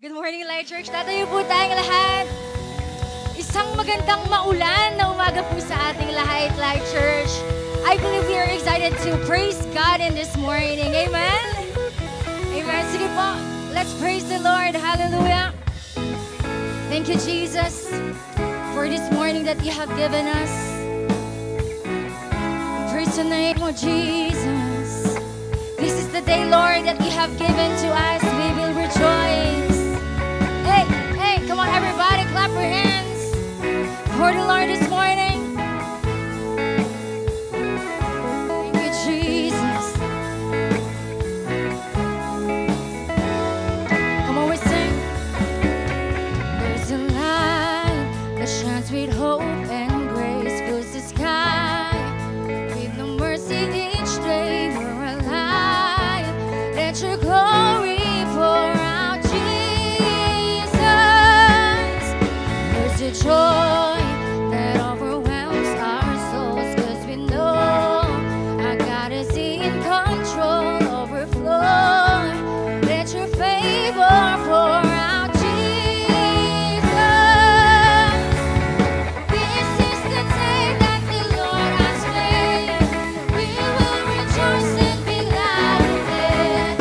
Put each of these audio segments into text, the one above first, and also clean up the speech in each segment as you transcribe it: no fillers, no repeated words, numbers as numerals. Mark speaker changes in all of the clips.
Speaker 1: Good morning, Light Church. Tatayo po tayong lahat. Isang magandang maulan na umaga po sa ating lahat, Light Church. I believe we are excited to praise God in this morning. Amen? Amen. Sige po, let's praise the Lord. Hallelujah. Thank you, Jesus, for this morning that you have given us. Praise the name of Jesus. This is the day, Lord, that you have given to us. We will rejoice. Hey, hey, come on, everybody, clap your hands for the Lord this morning. Thank you, Jesus. Come on, we sing. There's a light that shines with hope and grace, fills the sky with no mercy each day. We're alive. Let your glory pour out, Jesus. There's a joy that overwhelms our souls, 'cause we know our God is in control, overflow. Let your favor pour out, Jesus. This is the day that the Lord has made. We will rejoice and be glad in it.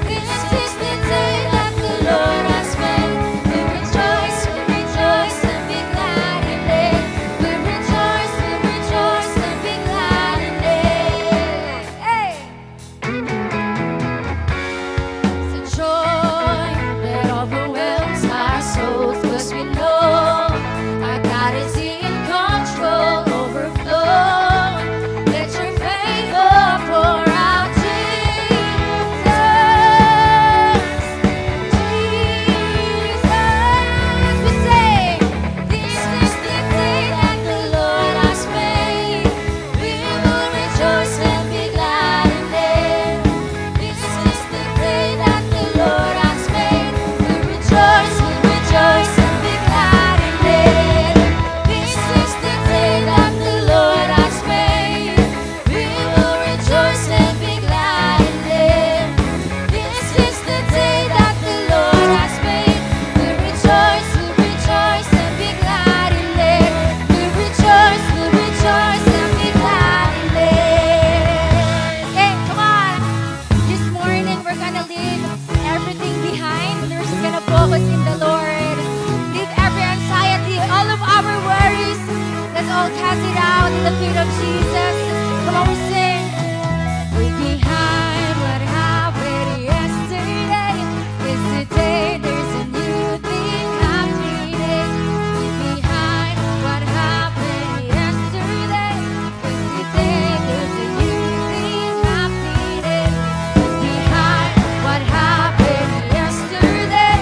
Speaker 1: This is the day that the Lord has made. We rejoice and be glad in it. We rejoice and be glad in it. Hey! It's a joy that overwhelms our souls, 'cause we know our God is in control, overflow. Let your favor pour out, Jesus. Jesus, we say, this is the day that the Lord has made. We will rejoice and be glad in it. This is the day that the Lord has made. We rejoice and be glad in it. This is the day that the Lord has made. We will rejoice and be glad in it. This is the day that the Lord has made. We rejoice and be glad in it. We rejoice and be glad in it. Okay, come on. This morning we're gonna leave everything behind. We're just gonna focus in the Lord. Leave every anxiety, all of our worries. Let's all cast it out in the feet of Jesus. Come on, we sing. Leave behind what happened yesterday. It's today, there's a new thing happening. Leave behind what happened yesterday. It's today, there's a new thing happening. Leave behind what happened yesterday.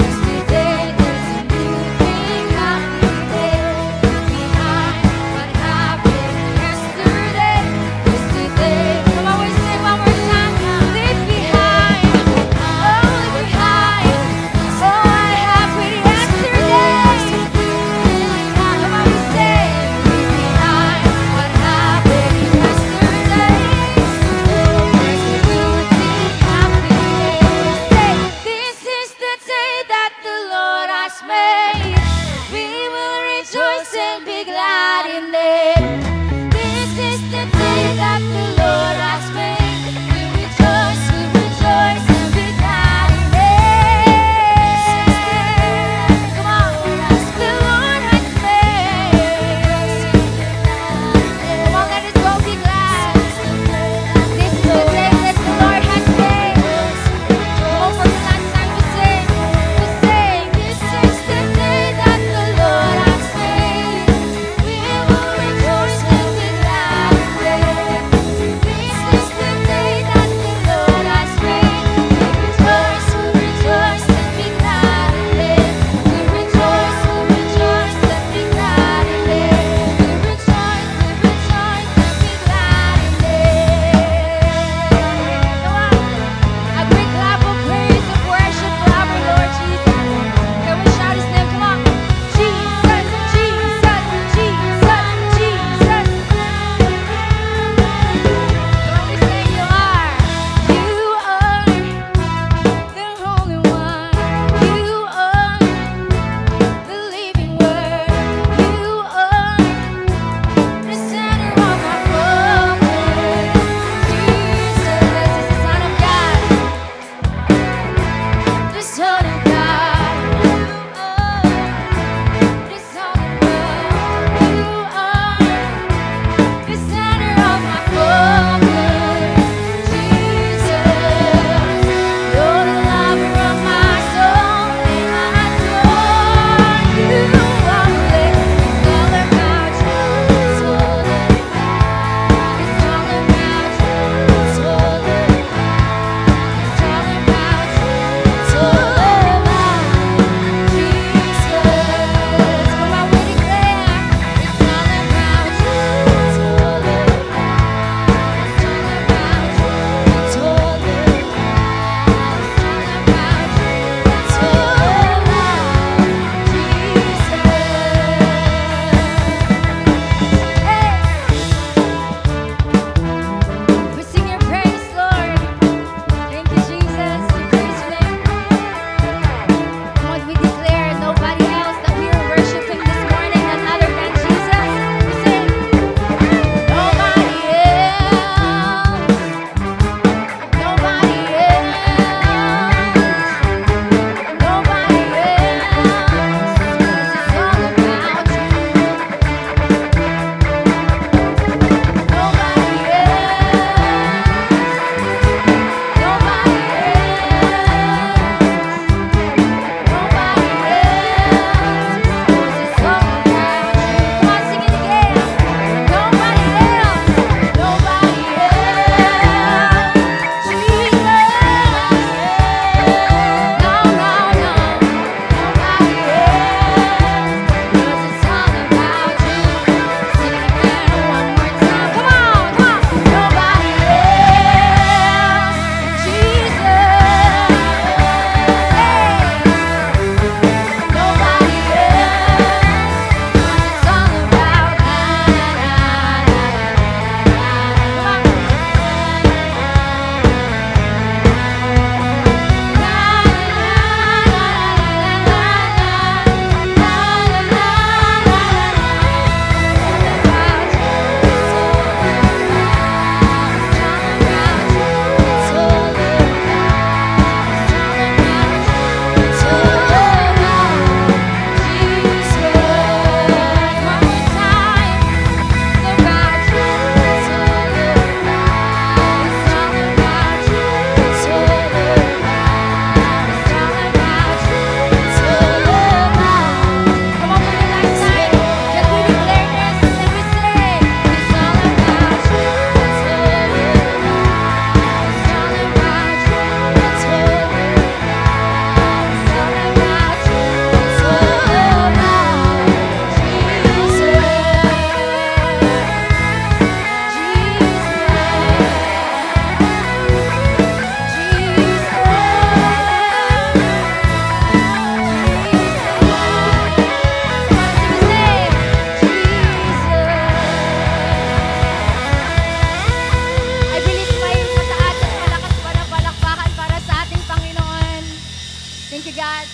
Speaker 1: It's today, there's a new thing happening. Leave behind what happened yesterday. It's Thank you, God.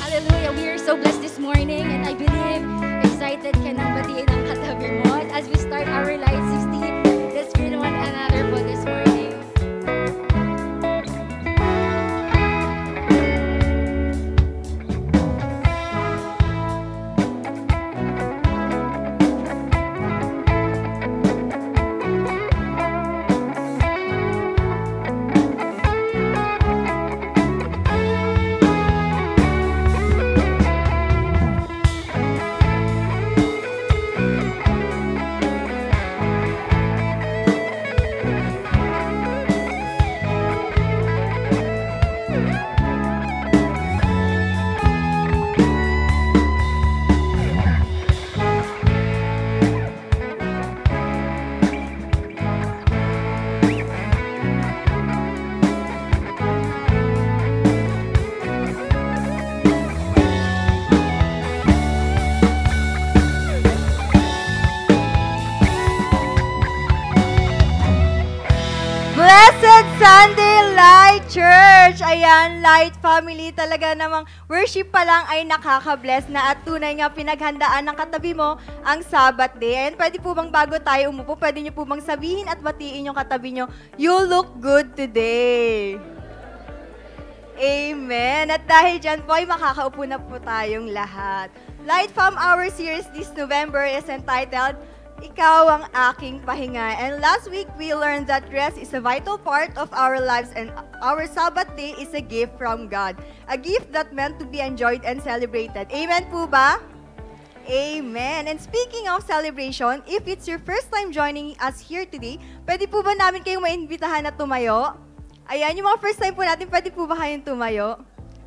Speaker 1: Hallelujah. We are so blessed this morning and I believe excited ka nang batiin ang katabi mo as we start our Light 16. Let's greet one another for this morning.
Speaker 2: Blessed Sunday Light Church! Ayan, Light Family, talaga namang worship pa lang ay nakaka-bless na at tunay nga pinaghandaan ng katabi mo ang Sabbath day. Ayan, pwede po bang bago tayo umupo, pwede nyo po bang sabihin at batiin yung katabi nyo, you look good today. Amen. At dahil dyan po ay makakaupo na po tayong lahat. Light Fam Hour series this November is entitled, Ikaw ang aking pahinga. And last week, we learned that rest is a vital part of our lives and our Sabbath day is a gift from God. A gift that meant to be enjoyed and celebrated. Amen po ba? Amen. And speaking of celebration, if it's your first time joining us here today, pwede po ba namin kayong maimbitahan na tumayo? Ayan, yung mga first time po natin, pwede po ba kayong tumayo?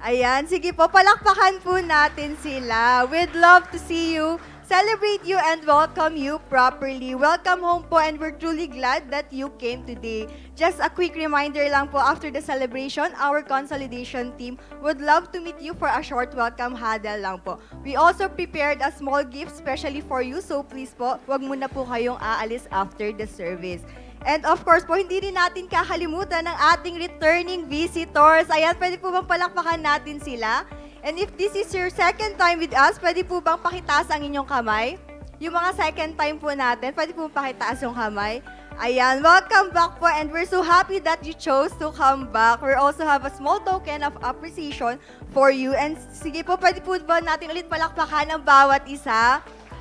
Speaker 2: Ayan, sige po, palakpakan po natin sila. We'd love to see you, celebrate you, and welcome you properly. Welcome home po, and we're truly glad that you came today. Just a quick reminder lang po, after the celebration, our consolidation team would love to meet you for a short welcome huddle lang po. We also prepared a small gift specially for you, so please po, wag muna po kayong aalis after the service. And of course po, hindi rin natin kakalimutan ng ating returning visitors. Ayan, pwede po bang palakpakan natin sila? And if this is your second time with us, pwede po bang pakitaas ang inyong kamay? Yung mga second time po natin, pwede po bang pakitaas yung kamay? Ayan, welcome back po, and we're so happy that you chose to come back. We also have a small token of appreciation for you. And sige po, pwede po ba natin ulit palakpakan ng bawat isa?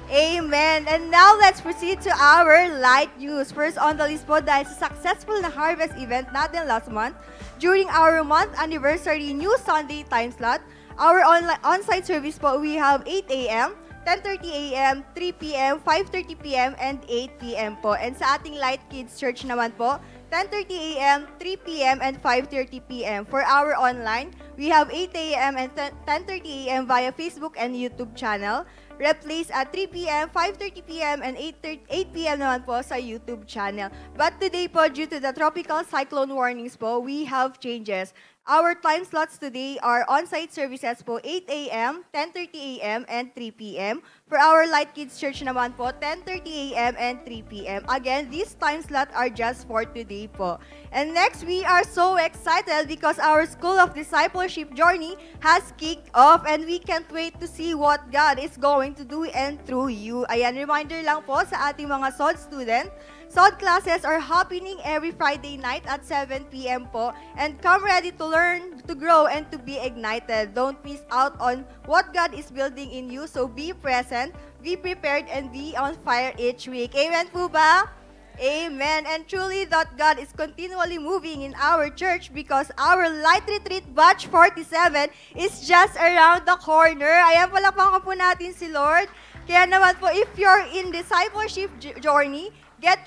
Speaker 2: Amen. And now let's proceed to our light news. First on the list po, dahil sa successful na harvest event natin last month, during our month anniversary new Sunday time slot, our on-site service po, we have 8 a.m., 10:30 a.m., 3 p.m., 5:30 p.m., and 8 p.m. po. And sa ating Light Kids Church naman po, 10:30 a.m., 3 p.m., and 5:30 p.m. For our online, we have 8 a.m. and 10:30 a.m. via Facebook and YouTube channel. Replays at 3 p.m., 5:30 p.m., and 8 p.m. naman po sa YouTube channel. But today po, due to the tropical cyclone warnings po, we have changes. Our time slots today are on-site services po 8 a.m., 10:30 a.m., and 3 p.m. For our Light Kids Church naman po, 10:30 a.m. and 3 p.m. Again, these time slots are just for today po. And next, we are so excited because our School of Discipleship journey has kicked off and we can't wait to see what God is going to do and through you. Ayan, reminder lang po sa ating mga SOD student, SOD classes are happening every Friday night at 7 p.m. po. And come ready to learn, to grow, and to be ignited. Don't miss out on what God is building in you. So be present, be prepared, and be on fire each week. Amen po ba? Amen. And truly that God is continually moving in our church because our Light Retreat Batch 47 is just around the corner. Ayan, palakpakan po natin si Lord. Kaya naman po, if you're in discipleship journey, get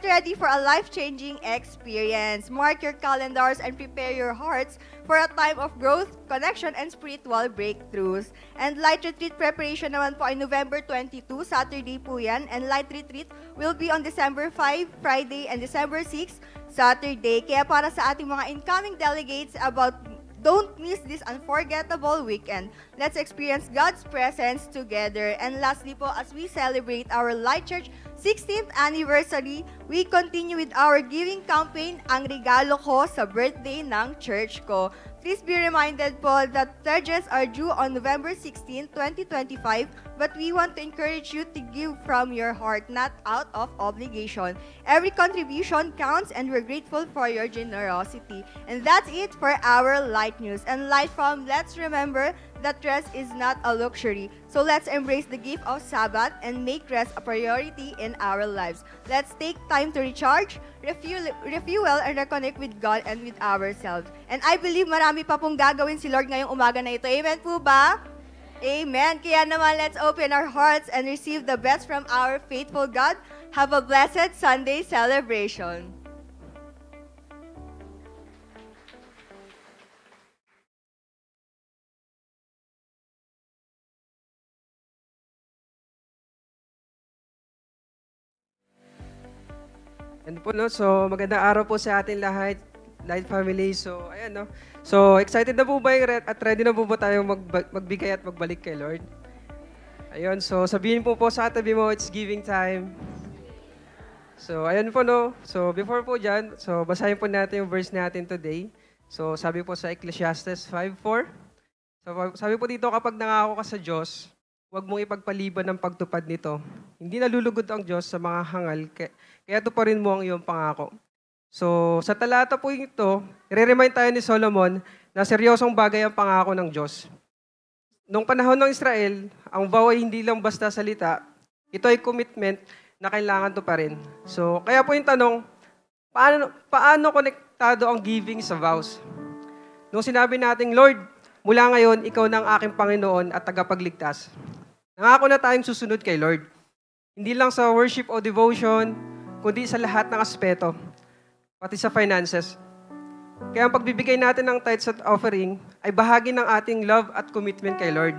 Speaker 2: ready for a life-changing experience. Mark your calendars and prepare your hearts for a time of growth, connection, and spiritual breakthroughs. And Light Retreat preparation naman po ay November 22, Saturday po yan. And Light Retreat will be on December 5, Friday, and December 6, Saturday. Kaya para sa ating mga incoming delegates don't miss this unforgettable weekend. Let's experience God's presence together. And lastly po, as we celebrate our Light Church 16th anniversary, we continue with our giving campaign, Ang Regalo Ko sa Birthday ng Church Ko. Please be reminded po that pledges are due on November 16, 2025, but we want to encourage you to give from your heart, not out of obligation. Every contribution counts and we're grateful for your generosity. And that's it for our Light News. And Light From, let's remember that rest is not a luxury. So let's embrace the gift of Sabbath and make rest a priority in our lives. Let's take time to recharge, refuel and reconnect with God and with ourselves. And I believe marami pa pong gagawin si Lord ngayong umaga na ito. Amen po ba? Amen. Kaya naman, let's open our hearts and receive the best from our faithful God. Have a blessed Sunday celebration.
Speaker 3: And po, no? So, magandang araw po sa atin lahat, Light Family. So, ayan, no? So, excited na po ba at ready na po ba tayong magbigay at magbalik kay Lord? Ayun, so sabihin po sa katabi mo, it's giving time. So, ayan po, no? So, before po dyan, so basahin po natin yung verse natin today. So, sabi po sa Ecclesiastes 5:4. So, sabi po dito, kapag nangako ka sa Diyos, huwag mong ipagpaliban ng pagtupad nito. Hindi nalulugod ang Diyos sa mga hangal, kaya tuparin mo ang iyong pangako. So, sa talata po ito, i-remind tayo ni Solomon na seryosong bagay ang pangako ng Diyos. Noong panahon ng Israel, ang vow ay hindi lang basta salita, ito ay commitment na kailangan tuparin. So, kaya po yung tanong, paano konektado ang giving sa vows? Nung sinabi natin, Lord, mula ngayon, ikaw na ang aking Panginoon at tagapagligtas. Nangako na tayong susunod kay Lord. Hindi lang sa worship o devotion, kundi sa lahat ng aspeto, pati sa finances. Kaya ang pagbibigay natin ng tithes at offering ay bahagi ng ating love at commitment kay Lord.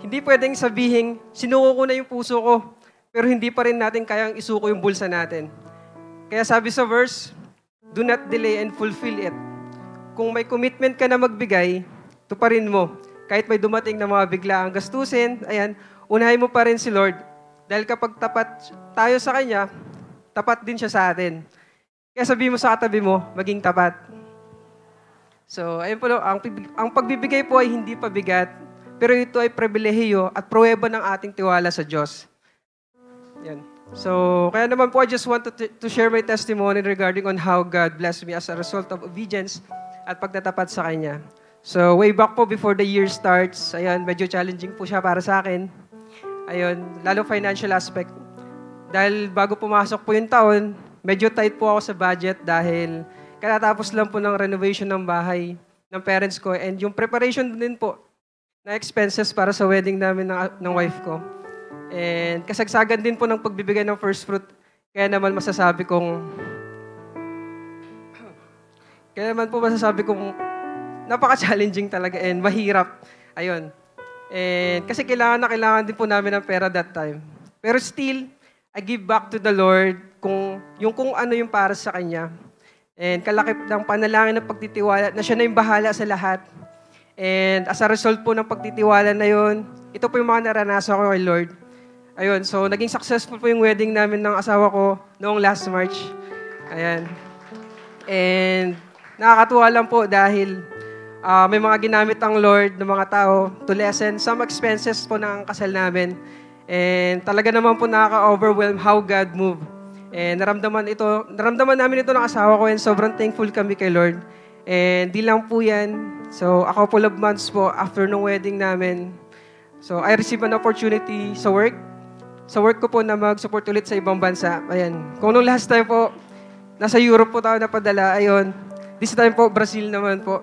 Speaker 3: Hindi pwedeng sabihin, sinuko ko na yung puso ko, pero hindi pa rin natin kayang isuko yung bulsa natin. Kaya sabi sa verse, do not delay and fulfill it. Kung may commitment ka na magbigay, tuparin mo. Kahit may dumating na mga biglaang gastusin, ayan, unahin mo pa rin si Lord. Dahil kapag tapat tayo sa Kanya, tapat din siya sa atin. Kaya sabihin mo sa katabi mo, maging tapat. So, ayun po, ang pagbibigay po ay hindi pabigat, pero ito ay pribilehiyo at pruweba ng ating tiwala sa Diyos. Yan. So, kaya naman po, I just want to share my testimony regarding on how God blessed me as a result of obedience at pagtatapat sa Kanya. So, way back po before the year starts, ayan, medyo challenging po siya para sa akin. Ayun, lalo financial aspect. Dahil bago pumasok po yung taon, medyo tight po ako sa budget dahil katatapos lang po ng renovation ng bahay ng parents ko and yung preparation din po na expenses para sa wedding namin ng wife ko. And kasagsagan din po ng pagbibigay ng first fruit. Kaya naman masasabi kong napaka-challenging talaga and mahirap. Ayun. And kasi kailangan din po namin ng pera that time. Pero still, I give back to the Lord kung ano yung para sa Kanya. And kalakip ng panalangin ng pagtitiwala na siya na yung bahala sa lahat. And as a result po ng pagtitiwala na yun, ito po yung mga naranasan ko kay Lord. Ayun, so naging successful po yung wedding namin ng asawa ko noong last March. Ayan. And nakakatuwa lang po dahil may mga ginamit ang Lord ng mga tao to lessen some expenses po ng kasal namin. And talaga naman po nakaka-overwhelm how God moved. And naramdaman namin ito ng asawa ko and sobrang thankful kami kay Lord. And di lang po yan. So a couple of months po after ng wedding namin, so I received an opportunity sa work. Sa work ko po na mag-support ulit sa ibang bansa. Ayan. Kung nung last time po, nasa Europe po tayo napadala. Ayun. This time po, Brazil naman po.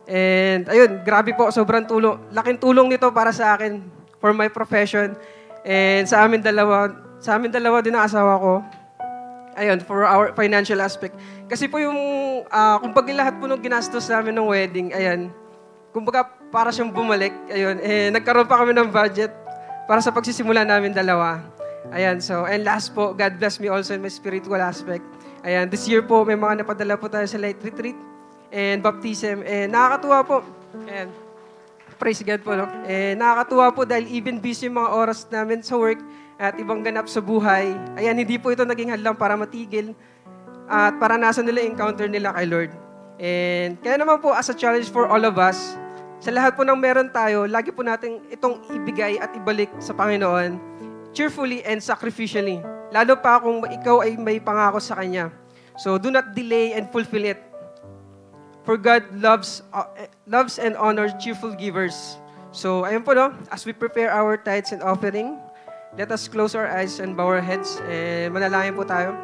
Speaker 3: And ayun, grabe po, sobrang tulong. Laking tulong nito para sa akin for my profession. And sa amin dalawa din ang asawa ko. Ayun, for our financial aspect. Kasi po yung, kumbaga lahat po nung ginastos namin ng wedding, ayan, kumbaga para siyang bumalik, ayun, nagkaroon pa kami ng budget para sa pagsisimula namin dalawa. Ayan, so, and last po, God bless me also in my spiritual aspect. Ayan, this year po, may mga napadala po tayo sa light retreat and baptism. And nakakatuwa po. Ayan. Praise God po, no? Nakakatuwa po dahil even busy yung mga oras namin sa work at ibang ganap sa buhay. Ayan, hindi po ito naging hadlang para matigil at para nasa nila encounter nila kay Lord. And kaya naman po as a challenge for all of us, sa lahat po ng meron tayo, lagi po natin itong ibigay at ibalik sa Panginoon cheerfully and sacrificially. Lalo pa kung ikaw ay may pangako sa Kanya. So do not delay and fulfill it. For God loves and honors cheerful givers. So, ayun po, no? As we prepare our tithes and offering, let us close our eyes and bow our heads and manalangin po tayo.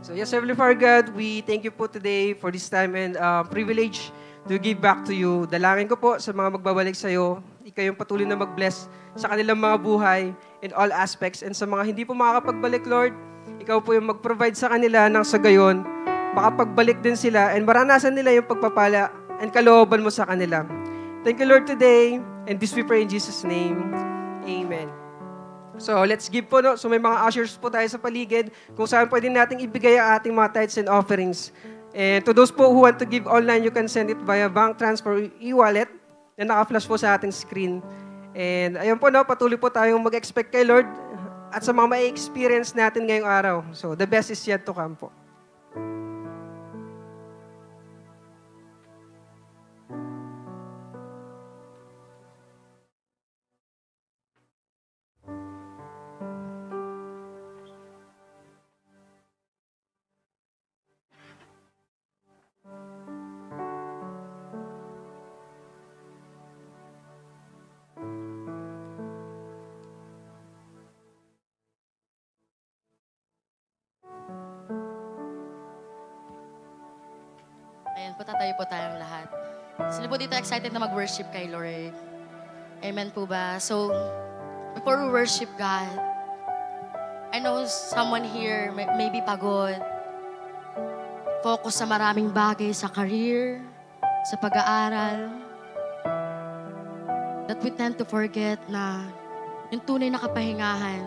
Speaker 3: So, yes, Heavenly Father God, we thank you po today for this time and privilege to give back to you. Dalangin ko po sa mga magbabalik sa iyo, ikaw yung patuloy na mag-bless sa kanilang mga buhay in all aspects. And sa mga hindi po makakapagbalik, Lord, ikaw po yung mag-provide sa kanila ng sa gayon, makapagbalik din sila and maranasan nila yung pagpapala and kalooban mo sa kanila. Thank you, Lord, today. And this we pray in Jesus' name. Amen. So, let's give po, no? So, may mga ushers po tayo sa paligid kung saan pwede nating ibigay ang ating mga tithes and offerings. And to those po who want to give online, you can send it via bank transfer or e-wallet na naka-flash po sa ating screen. And ayun po, no? Patuloy po tayong mag-expect kay Lord at sa mga ma-experience natin ngayong araw. So, the best is yet to come po.
Speaker 4: Ayan, patatayo po tayong lahat. Sino po dito excited na mag-worship kay Lord? Amen po ba? So, before we worship God, I know someone here may be pagod. Focus sa maraming bagay sa career, sa pag-aaral. That we tend to forget na yung tunay na kapahingahan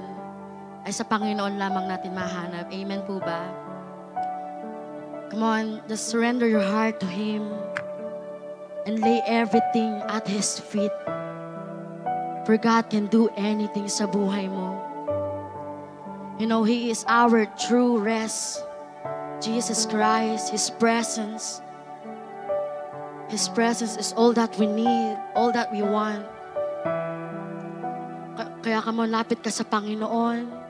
Speaker 4: ay sa Panginoon lamang natin mahanap. Amen po ba? Come on, just surrender your heart to Him and lay everything at His feet. For God can do anything sa buhay mo. You know, He is our true rest. Jesus Christ, His presence. His presence is all that we need, all that we want. Kaya come on, lapit ka sa Panginoon.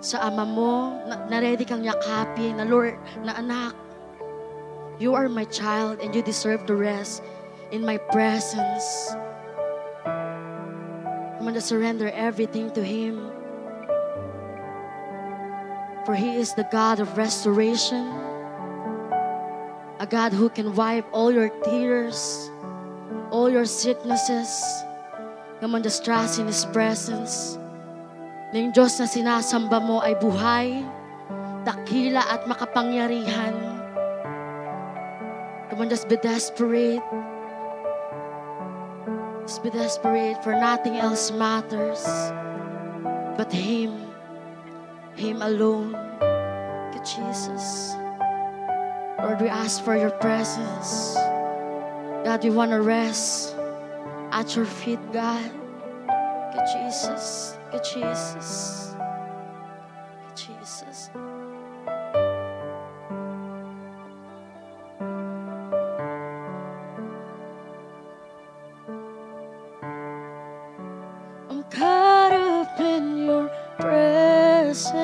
Speaker 4: Sa ama mo, na ready kang yakapin, na Lord, na anak, you are my child and you deserve to rest in my presence. I'm gonna surrender everything to Him. For He is the God of restoration, a God who can wipe all your tears, all your sicknesses. Come on, just trust in His presence. Na yung Diyos na sinasamba mo ay buhay, dakila at makapangyarihan. Come on, just be desperate. Just be desperate, for nothing else matters but Him. Him alone. Thank you, Jesus. Lord, we ask for your presence. God, we want to rest at your feet, God. Thank you, Jesus. Thank you, Jesus. Thank you, Jesus. I'm caught up in your presence.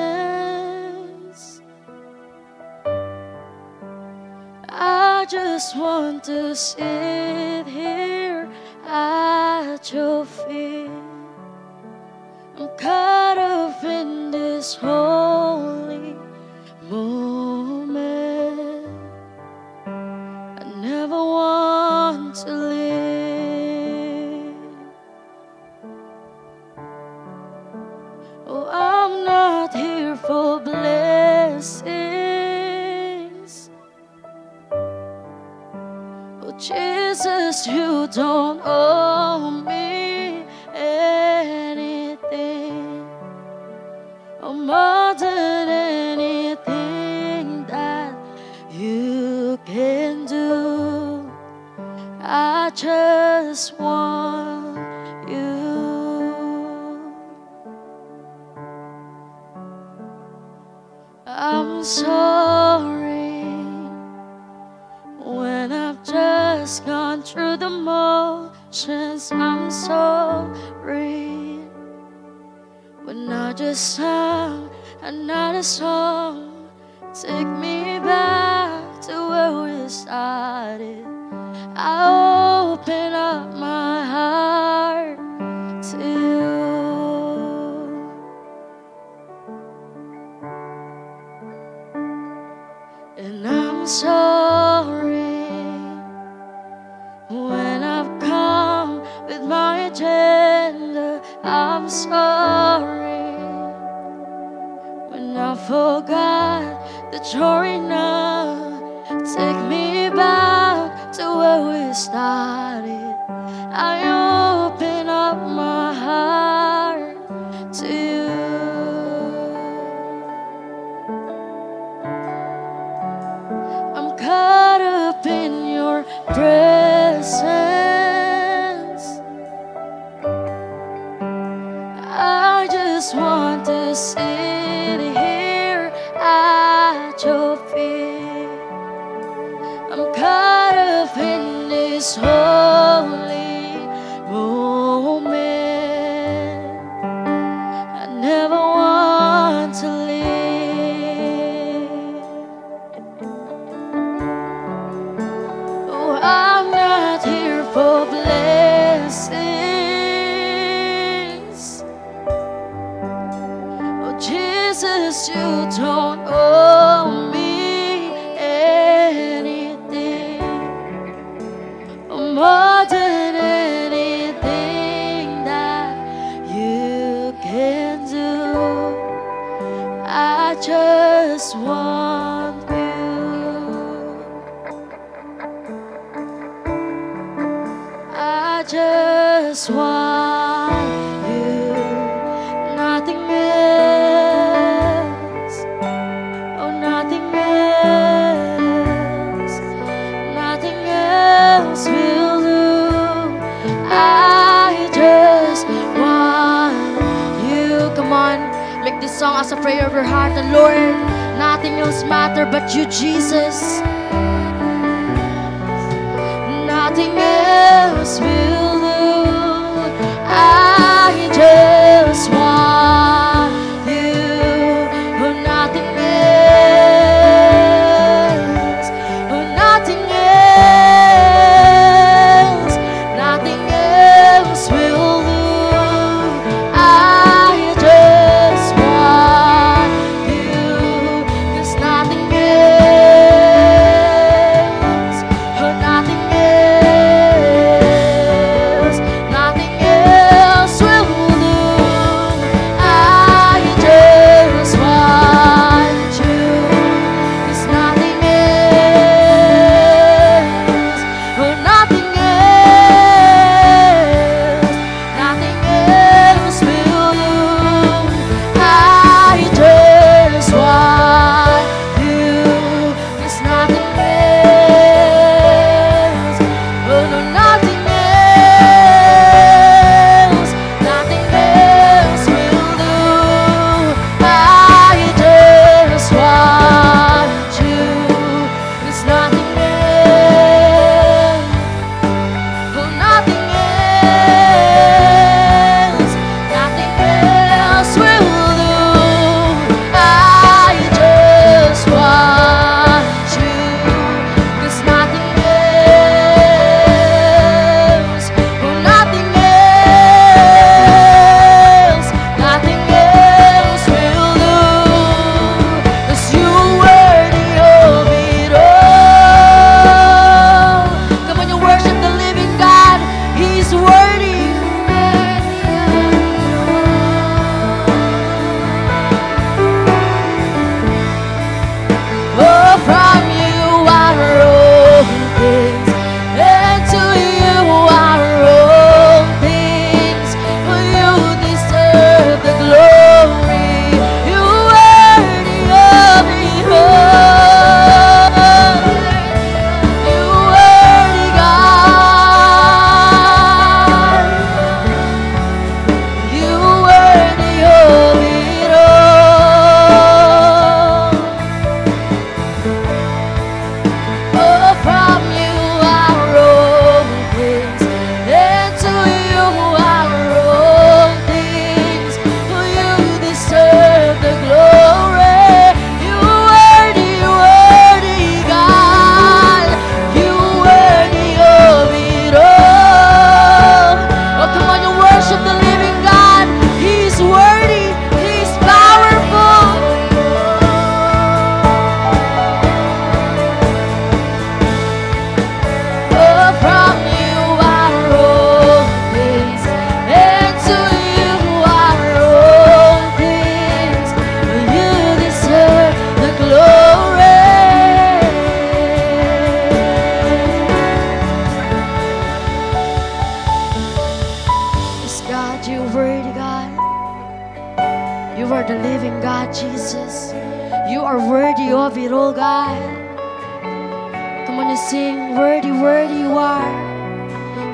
Speaker 4: I just want to sit here at your feet. I'm caught up in this holy moment. I never want to leave. Oh, I'm not here for blessings. Oh, Jesus, you don't owe me anything. Oh, more than anything that you can do, I just want you. I'm sorry when I've just gone through the motions. I'm sorry when I just sang another song. Take me back to where we started. I open up my heart to you. And I'm sorry when I've come with my agenda. I'm sorry when I forgot that you're enough. Take me back to where we started. I open up my heart to you. I'm caught up in your presence. I just want to sit here at your feet. I'm caught up in this holy moment. I never want to leave. Oh, I'm not here for blessings. Oh, Jesus, you don't owe me more than anything that you can do. I just want you. I just want you, nothing else. Oh, nothing else. Nothing else will do. I just want you. Come on, make this song as a prayer of your heart. And Lord, nothing else matters but you, Jesus. Nothing else will do. I just want you. Oh, nothing else. Oh, nothing else. Nothing else will do. I just want you. 'Cause nothing else. Jesus. You are worthy of it all, God. Come on and sing, worthy, worthy you are.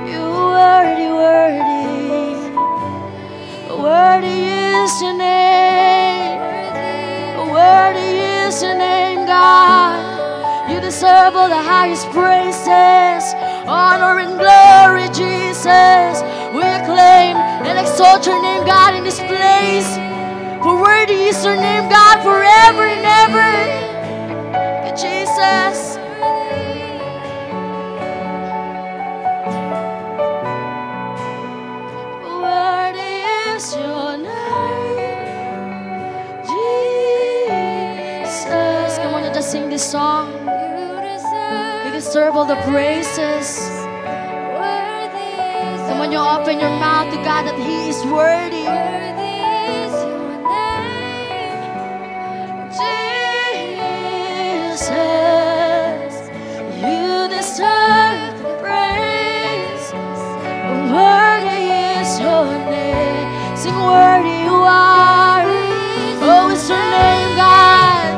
Speaker 4: You worthy, worthy. Worthy is your name. Worthy is your name, God. You deserve all the highest praises, honor and glory, Jesus. We acclaim and exalt your name, God, in this place. For worthy is your name, God, forever and ever. Jesus. Worthy is your name, Jesus. Come on, just sing this song. You deserve all the praises. Come on, you open your mouth to God that He is worthy. Jesus, you deserve the praise. Worthy is your name. Sing, worthy you are. Oh, it's your name, God.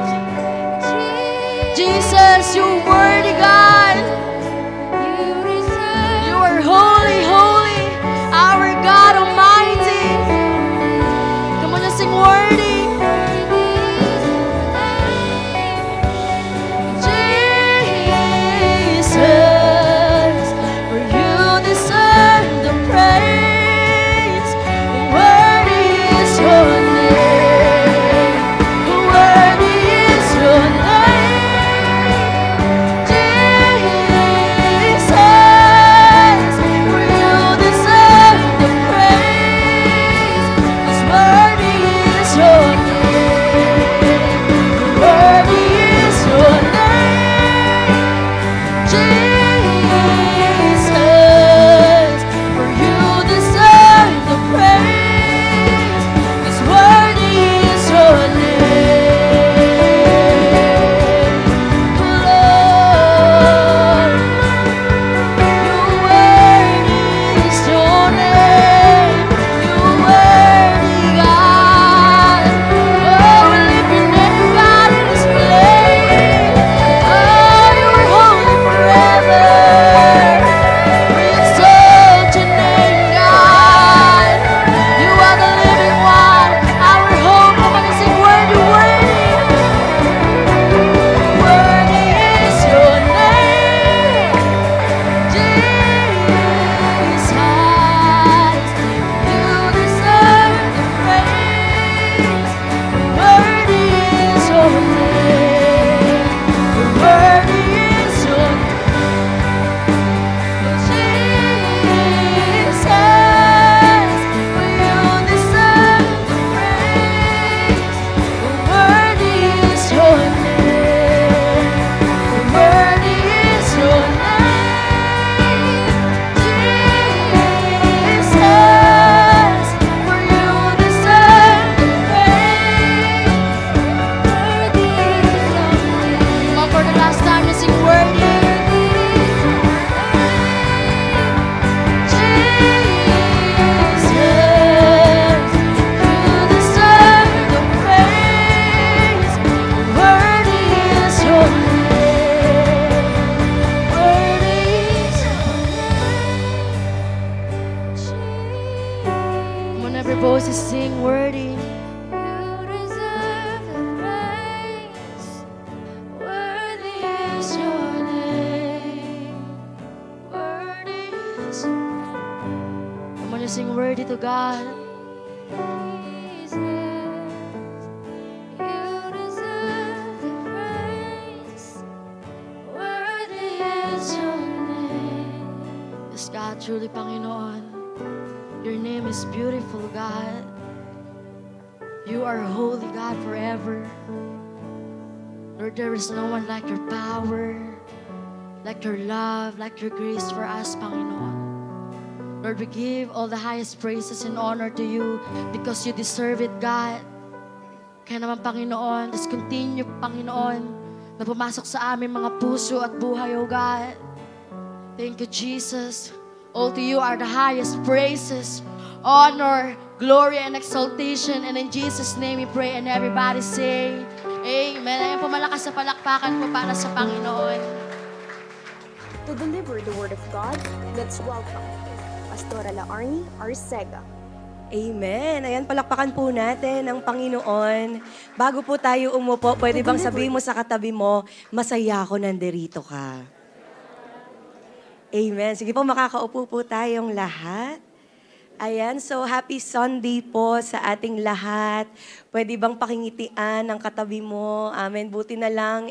Speaker 4: Jesus, you're worthy, God. You are holy, holy, our God Almighty. Come on, just sing worthy. Jesus, for you deserve the praise. Worthy is your name. Worthy is your name. Jesus, for you deserve the praise. 'Cause worthy is your name. Worthy is your name. Jesus, for you deserve the praise. 'Cause worthy is your name, Lord. You're worthy is your name. You're worthy, God. Oh, we lift your name, God, in this place. Oh, you are holy forever. We exalt your name, God. You are the living one, our hope. Come on and sing, worthy, worthy. Worthy is your name, Jesus. You deserve the praise. Worthy is your name. Worthy is your Jesus, for you deserve the praise. Worthy is your name. Worthy is your name, Jesus, for you deserve the praise. Come on, for the last time, let's sing worthy. Jesus, you deserve the praise. Worthy is your name. Worthy is your name. Come on, every voice is sing worthy. You deserve the praise. Worthy is your name. Worthy is. Come on, you sing worthy to God. Jesus, you deserve the praise. Worthy is your name. Yes, God, truly, Panginoon, your name is beautiful, God. You are holy, God, forever. Lord, there is no one like your power, like your love, like your grace for us, Panginoon. Lord, we give all the highest praises and honor to you because you deserve it, God. Kaya naman, Panginoon, let's continue, Panginoon, na pumasok sa aming mga puso at buhay, O God. Thank you, Jesus. All to you are the highest praises, honor, glory and exaltation. And in Jesus' name we pray and everybody say, Amen. Ayan po, malakas na palakpakan po para sa Panginoon.
Speaker 5: To deliver the Word of God, let's welcome Pastora Laarni Arcega.
Speaker 6: Amen. Ayan, palakpakan po natin ang Panginoon. Bago po tayo umupo, pwede bang sabihin mo sa katabi mo, masaya ako nandirito ka. Amen. Sige po, makakaupo po tayong lahat. Ayan, so happy Sunday po sa ating lahat. Pwede bang pakingitian ang katabi mo? Amen. Buti na lang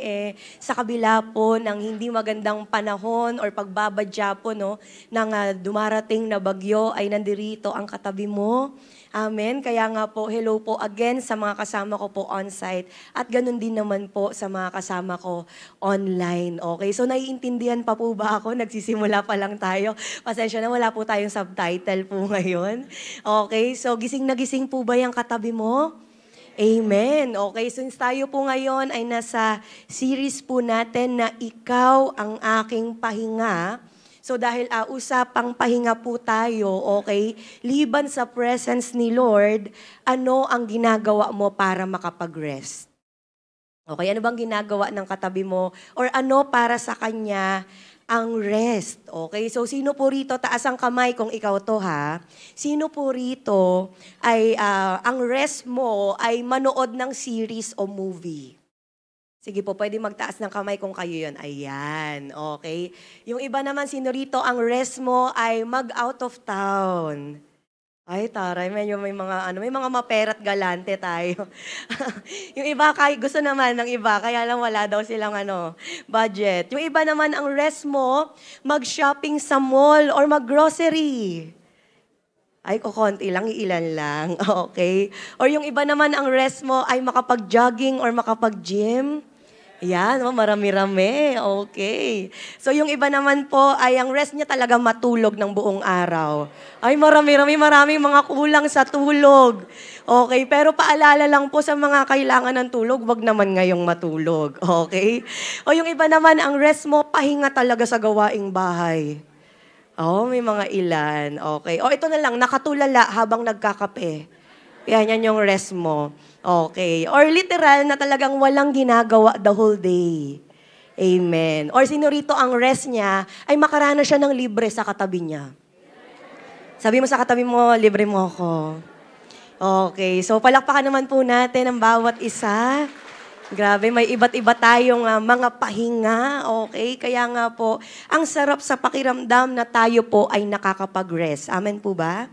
Speaker 6: sa kabila po ng hindi magandang panahon or pagbabadya po no, ng dumarating na bagyo ay nandirito ang katabi mo. Amen. Kaya nga po, hello po again sa mga kasama ko po on-site at ganun din naman po sa mga kasama ko online. Okay, so naiintindihan pa po ba ako? Nagsisimula pa lang tayo. Pasensya na, wala po tayong subtitle po ngayon. Okay, so gising na gising po ba yung katabi mo? Amen. Okay, since tayo po ngayon ay nasa series po natin na Ikaw ang Aking Pahinga. So dahil usapang pahinga po tayo, okay, liban sa presence ni Lord, ano ang ginagawa mo para makapag-rest? Okay, ano bang ginagawa ng katabi mo? Or ano para sa kanya ang rest? Okay, so sino po rito, taas ang kamay kung ikaw to ha, sino po rito ay ang rest mo ay manood ng series o movie? Sige po, pwede magtaas ng kamay kung kayo yun. Ayan, okay. Yung iba naman, sino rito, ang rest mo ay mag-out of town. Ay, taray, medyo may mga mapera't galante tayo. Yung iba, gusto naman ng iba, kaya lang wala daw silang budget. Yung iba naman, ang rest mo, mag-shopping sa mall or mag-grocery. Ay, kukonti lang, ilan lang. Okay. Or yung iba naman, ang rest mo ay makapag-jogging or makapag-gym. Yan, marami-rami. Okay. So yung iba naman po ay ang rest niya talaga matulog ng buong araw. Ay, maraming mga kulang sa tulog. Okay, pero paalala lang po sa mga kailangan ng tulog, wag naman ngayong matulog. Okay? O yung iba naman, ang rest mo, pahinga talaga sa gawaing bahay. Oh, may mga ilan. Okay. O ito na lang, nakatulala habang nagkakape. Yan yung rest mo. Okay. Or literal na talagang walang ginagawa the whole day. Amen. Or sino rito ang rest niya ay makaranas siya ng libre sa katabi niya. Sabi mo sa katabi mo, libre mo ako. Okay. So palakpakan naman po natin ang bawat isa. Grabe, may iba't iba tayong mga pahinga, okay? Kaya nga po, ang sarap sa pakiramdam na tayo po ay nakakapag-rest. Amen po ba?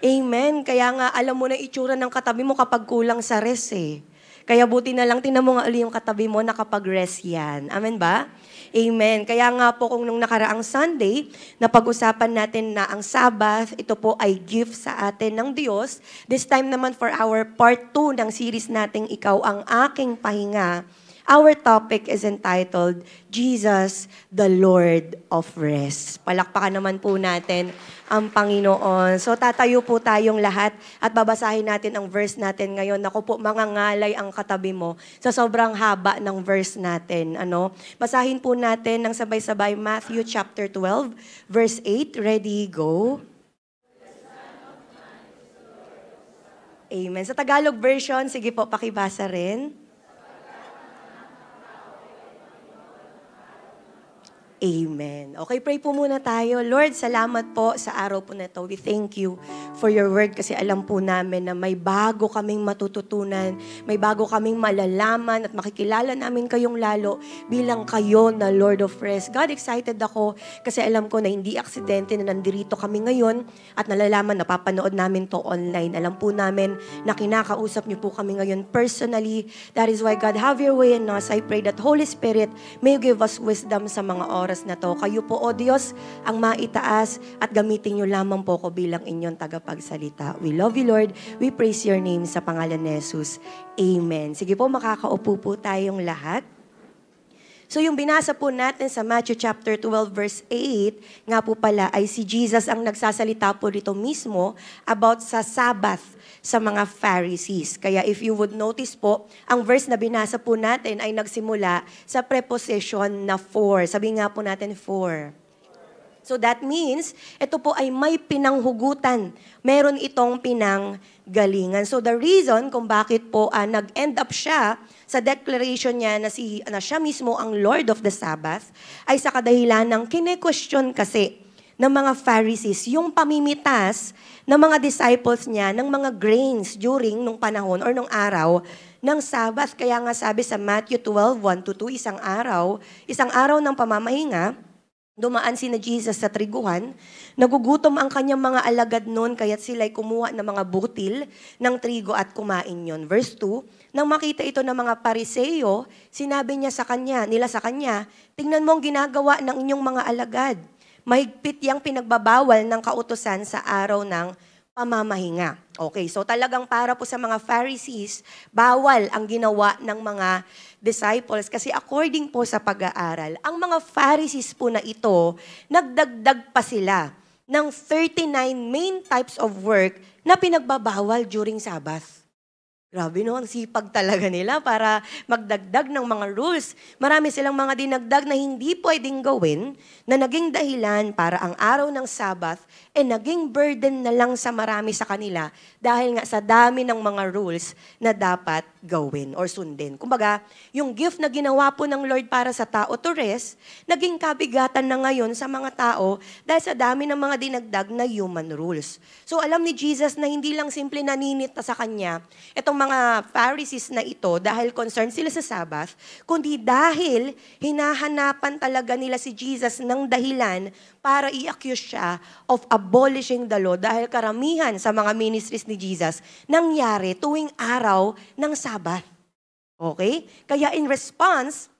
Speaker 6: Amen. Kaya nga, alam mo na itsura ng katabi mo kapag kulang sa rest eh. Kaya buti na lang, tinan mo nga ulit yung katabi mo, nakapag-rest yan. Amen ba? Amen. Kaya nga po kung nung nakaraang Sunday, napag-usapan natin na ang Sabbath, ito po ay gift sa atin ng Diyos. This time naman for our part 2 ng series nating Ikaw ang Aking Pahinga, our topic is entitled, Jesus, the Lord of Rest. Palakpakan naman po natin ang Panginoon. So tatayo po tayong lahat at babasahin natin ang verse natin ngayon. Naku po, mangangalay ang katabi mo sa sobrang haba ng verse natin. Basahin po natin ng sabay-sabay Matthew chapter 12, verse 8. Ready, go. Amen. Sa Tagalog version, sige po, pakibasa rin. Amen. Okay, pray po muna tayo. Lord, salamat po sa araw po na ito. We thank you for your word kasi alam po namin na may bago kaming matututunan, may bago kaming malalaman at makikilala namin kayong lalo bilang kayo na Lord of Rest. God, excited ako kasi alam ko na hindi aksidente na nandirito kami ngayon at nalalaman, napapanood namin to online. Alam po namin na kinakausap niyo po kami ngayon personally. That is why, God, have your way in us. I pray that Holy Spirit may you give us wisdom sa mga oras na to. Kayo po, O Diyos, ang maitaas at gamitin niyo lamang po ko bilang inyong tagapagsalita. We love you, Lord. We praise your name sa pangalan ni Jesus. Amen. Sige po, makakaupo po tayong lahat. So yung binasa po natin sa Matthew chapter 12 verse 8, nga po pala ay si Jesus ang nagsasalita po dito mismo about sa Sabbath sa mga Pharisees. Kaya if you would notice po, ang verse na binasa po natin ay nagsimula sa preposition na for. Sabi nga po natin for. So that means, ito po ay may pinanghugutan. Meron itong pinanggalingan. So the reason kung bakit po nag-end up siya sa declaration niya na siya mismo ang Lord of the Sabbath, ay sa kadahilan ng kine-question kasi ng mga Pharisees yung pamimitas ng mga disciples niya ng mga grains during nung panahon or nung araw ng Sabbath. Kaya nga sabi sa Matthew 12:1-2, isang araw ng pamamahinga, dumaan si na Jesus sa triguhan, nagugutom ang kanyang mga alagad noon, kaya't sila'y kumuha ng mga butil ng trigo at kumain yon. Verse 2, nang makita ito ng mga Pariseo, sinabi nila sa kanya, tingnan mo ang ginagawa ng inyong mga alagad. Mahigpit yang pinagbabawal ng kautusan sa araw ng pamamahinga. Okay, so talagang para po sa mga Pharisees, bawal ang ginawa ng mga disciples kasi according po sa pag-aaral, ang mga Pharisees po na ito, nagdagdag pa sila ng 39 main types of work na pinagbabawal during Sabbath. Grabe no, ang sipag talaga nila para magdagdag ng mga rules. Marami silang mga dinagdag na hindi pwedeng gawin na naging dahilan para ang araw ng Sabbath naging burden na lang sa marami sa kanila dahil nga sa dami ng mga rules na dapat gawin or sundin. Kumbaga, yung gift na ginawa po ng Lord para sa tao to rest, naging kabigatan na ngayon sa mga tao dahil sa dami ng mga dinagdag na human rules. So alam ni Jesus na hindi lang simple naninit na sa kanya itong mga Pharisees na ito dahil concerned sila sa Sabbath, kundi dahil hinahanapan talaga nila si Jesus ng dahilan para i-accuse siya of abolishing the law dahil karamihan sa mga ministries ni Jesus nangyari tuwing araw ng Sabbath. Okay? Kaya in response,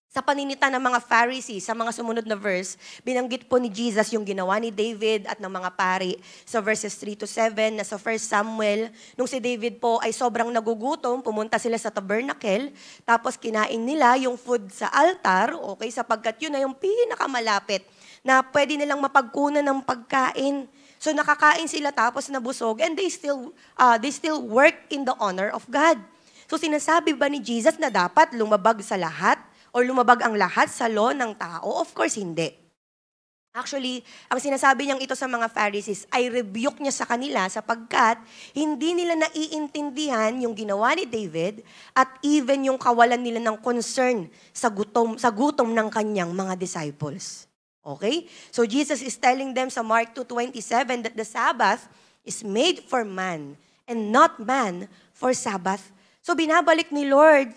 Speaker 6: sa paninita ng mga Pharisees, sa mga sumunod na verse, binanggit po ni Jesus yung ginawa ni David at ng mga pari sa verses 3-7 na sa 1 Samuel. Nung si David po ay sobrang nagugutom, pumunta sila sa tabernacle, tapos kinain nila yung food sa altar, okay, sapagkat yun na yung pinakamalapit na pwede nilang mapagkunan ng pagkain. So nakakain sila tapos nabusog and they still work in the honor of God. So sinasabi ba ni Jesus na dapat lumabag sa lahat o lumabag ang lahat sa law ng tao? Of course, hindi. Actually, ang sinasabi niyang ito sa mga Pharisees ay rebuke niya sa kanila sapagkat hindi nila naiintindihan yung ginawa ni David at even yung kawalan nila ng concern sa gutom ng kanyang mga disciples. Okay? So Jesus is telling them sa Mark 2:27 that the Sabbath is made for man and not man for Sabbath. So binabalik ni Lord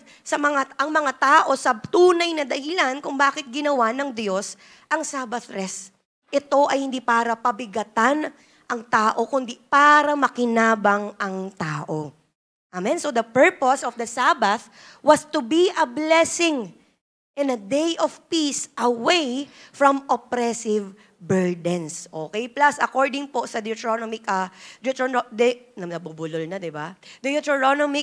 Speaker 6: ang mga tao sa tunay na dahilan kung bakit ginawa ng Diyos ang Sabbath rest. Ito ay hindi para pabigatan ang tao, kundi para makinabang ang tao. Amen? So the purpose of the Sabbath was to be a blessing and a day of peace away from oppressive burdens. Okay? Plus, according po sa Deuteronomic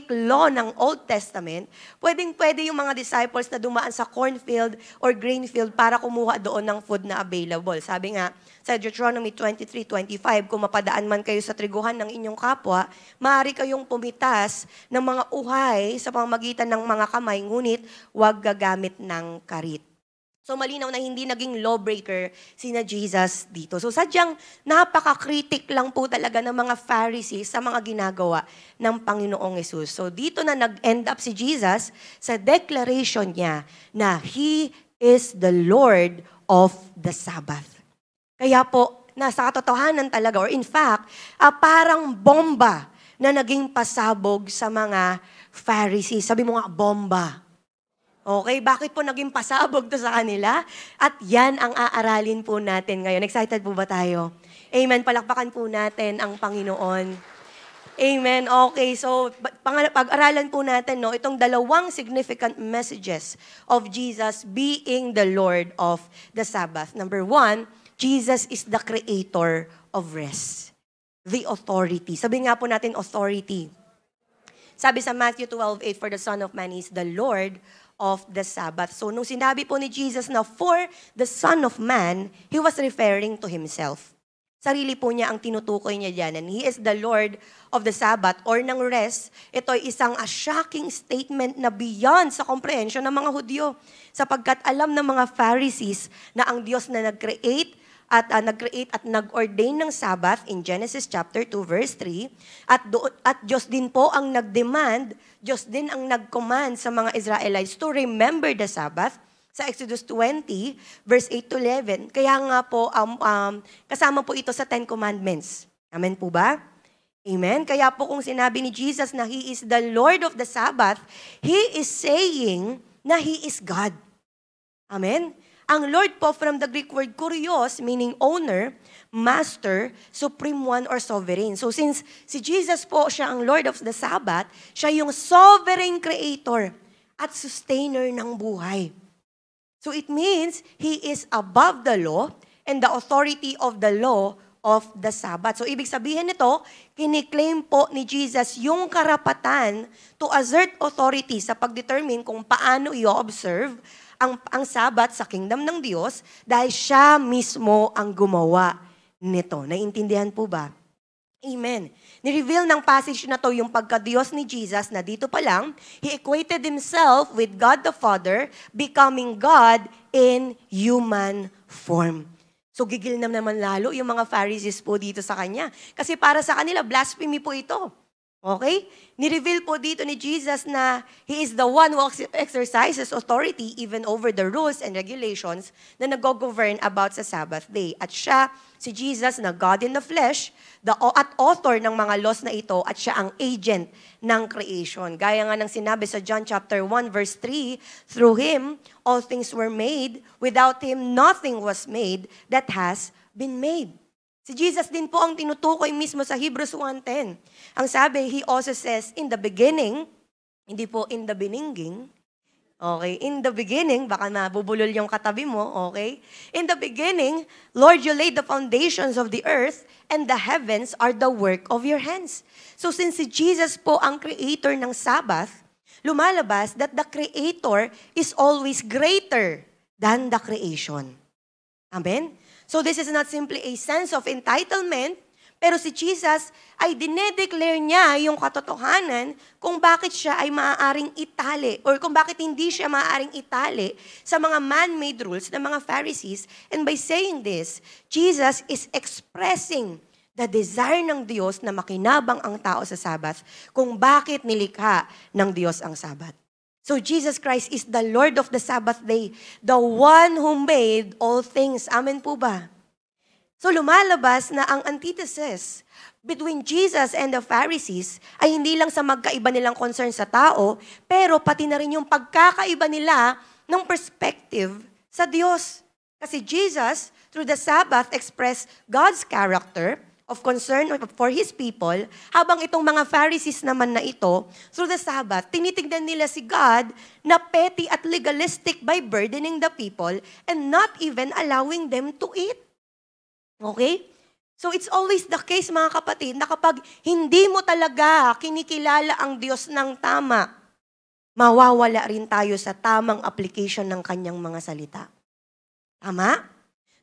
Speaker 6: law ng Old Testament, pwede yung mga disciples na dumaan sa cornfield or grain field para kumuha doon ng food na available. Sabi nga, sa Deuteronomy 23:25, kung mapadaan man kayo sa triguhan ng inyong kapwa, maaari kayong pumitas ng mga uhay sa pamamagitan ng mga kamay, ngunit huwag gagamit ng karit. So malinaw na hindi naging lawbreaker sina Jesus dito. So sadyang napaka-critic lang po talaga ng mga Pharisees sa mga ginagawa ng Panginoong Yesus. So dito na nag-end up si Jesus sa declaration niya na He is the Lord of the Sabbath. Kaya po, nasa katotohanan talaga, or in fact, parang bomba na naging pasabog sa mga Pharisees. Sabi mo nga, bomba. Okay, bakit po naging pasabog to sa kanila? At yan ang aaralin po natin ngayon. Excited po ba tayo? Amen. Palakpakan po natin ang Panginoon. Amen. Okay, so pag-aralan po natin itong dalawang significant messages of Jesus being the Lord of the Sabbath. Number 1, Jesus is the creator of rest. The authority. Sabi nga po natin authority. Sabi sa Matthew 12:8, for the Son of Man is the Lord of the Sabbath. So nung sinabi po ni Jesus na for the Son of Man, He was referring to Himself. Sarili po niya ang tinutukoy niya dyan. And He is the Lord of the Sabbath or ng rest. Ito ay isang shocking statement na beyond sa comprehension ng mga Hudyo. Sapagkat alam ng mga Pharisees na ang Diyos na nag-create at nag-create at nag-ordain ng Sabbath in Genesis chapter 2 verse 3 at Diyos din po ang nag-demand, Diyos din ang nag-command sa mga Israelites to remember the Sabbath sa Exodus 20 verse 8 to 11. Kaya nga po kasama po ito sa Ten Commandments. Amen po ba? Amen? Kaya po kung sinabi ni Jesus na He is the Lord of the Sabbath, He is saying na He is God. Amen? Ang Lord po from the Greek word kurios, meaning owner, master, supreme one, or sovereign. So since si Jesus po siya ang Lord of the Sabbath, siya yung sovereign creator at sustainer ng buhay. So it means He is above the law and the authority of the law of the Sabbath. So ibig sabihin nito, kiniklaim po ni Jesus yung karapatan to assert authority sa pagdetermine kung paano i-observe ang Sabbath sa kingdom ng Diyos dahil siya mismo ang gumawa nito. Naiintindihan po ba? Amen. Ni-reveal ng passage na to yung pagka-Diyos ni Jesus na dito pa lang, He equated Himself with God the Father, becoming God in human form. So gigil naman lalo yung mga Pharisees po dito sa Kanya. Kasi para sa kanila, blasphemy po ito. Okay? Ni-reveal po dito ni Jesus na He is the one who exercises authority even over the rules and regulations na nag-govern about sa Sabbath day. At siya, si Jesus na God in the flesh, at author ng mga laws na ito, at siya ang agent ng creation. Gaya nga ng sinabi sa John chapter 1 verse 3, through Him, all things were made. Without Him, nothing was made that has been made. Si Jesus din po ang tinutukoy mismo sa Hebrews 1:10. Ang sabi, He also says, in the beginning, hindi po in the beninging, okay? In the beginning, baka nabubulol yung katabi mo, okay? In the beginning, Lord, you laid the foundations of the earth, and the heavens are the work of your hands. So since si Jesus po ang creator ng Sabbath, lumalabas that the creator is always greater than the creation. Amen? So this is not simply a sense of entitlement, pero si Jesus ay dinedeclare niya yung katotohanan kung bakit siya ay maaaring itali or kung bakit hindi siya maaaring itali sa mga man-made rules ng mga Pharisees. And by saying this, Jesus is expressing the desire ng Diyos na makinabang ang tao sa Sabbath kung bakit nilikha ng Diyos ang Sabbath. So Jesus Christ is the Lord of the Sabbath day, the one who made all things. Amen po ba? So lumalabas na ang antithesis between Jesus and the Pharisees ay hindi lang sa magkaiba nilang concern sa tao, pero pati na rin yung pagkakaiba nila ng perspective sa Diyos. Kasi Jesus, through the Sabbath, expressed God's character of concern for His people, habang itong mga Pharisees naman na ito, through the Sabbath, tinitignan nila si God na petty at legalistic by burdening the people and not even allowing them to eat. Okay? So it's always the case, mga kapatid, na kapag hindi mo talaga kinikilala ang Diyos ng tama, mawawala rin tayo sa tamang application ng Kanyang mga salita. Tama?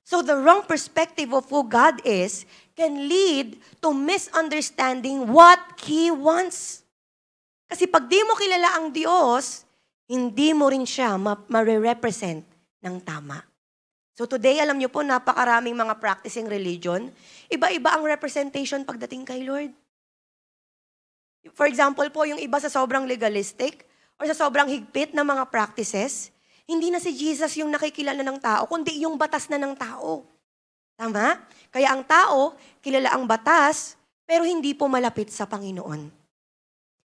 Speaker 6: So the wrong perspective of who God is can lead to misunderstanding what He wants. Kasi pag di mo kilala ang Diyos, hindi mo rin siya ma-represent ng tama. So today, alam niyo po, napakaraming mga practicing religion. Iba-iba ang representation pagdating kay Lord. For example po, yung iba sa sobrang legalistic or sa sobrang higpit na mga practices, hindi na si Jesus yung nakikilala ng tao, kundi yung batas na ng tao. Tama? Kaya ang tao, kilala ang batas, pero hindi po malapit sa Panginoon.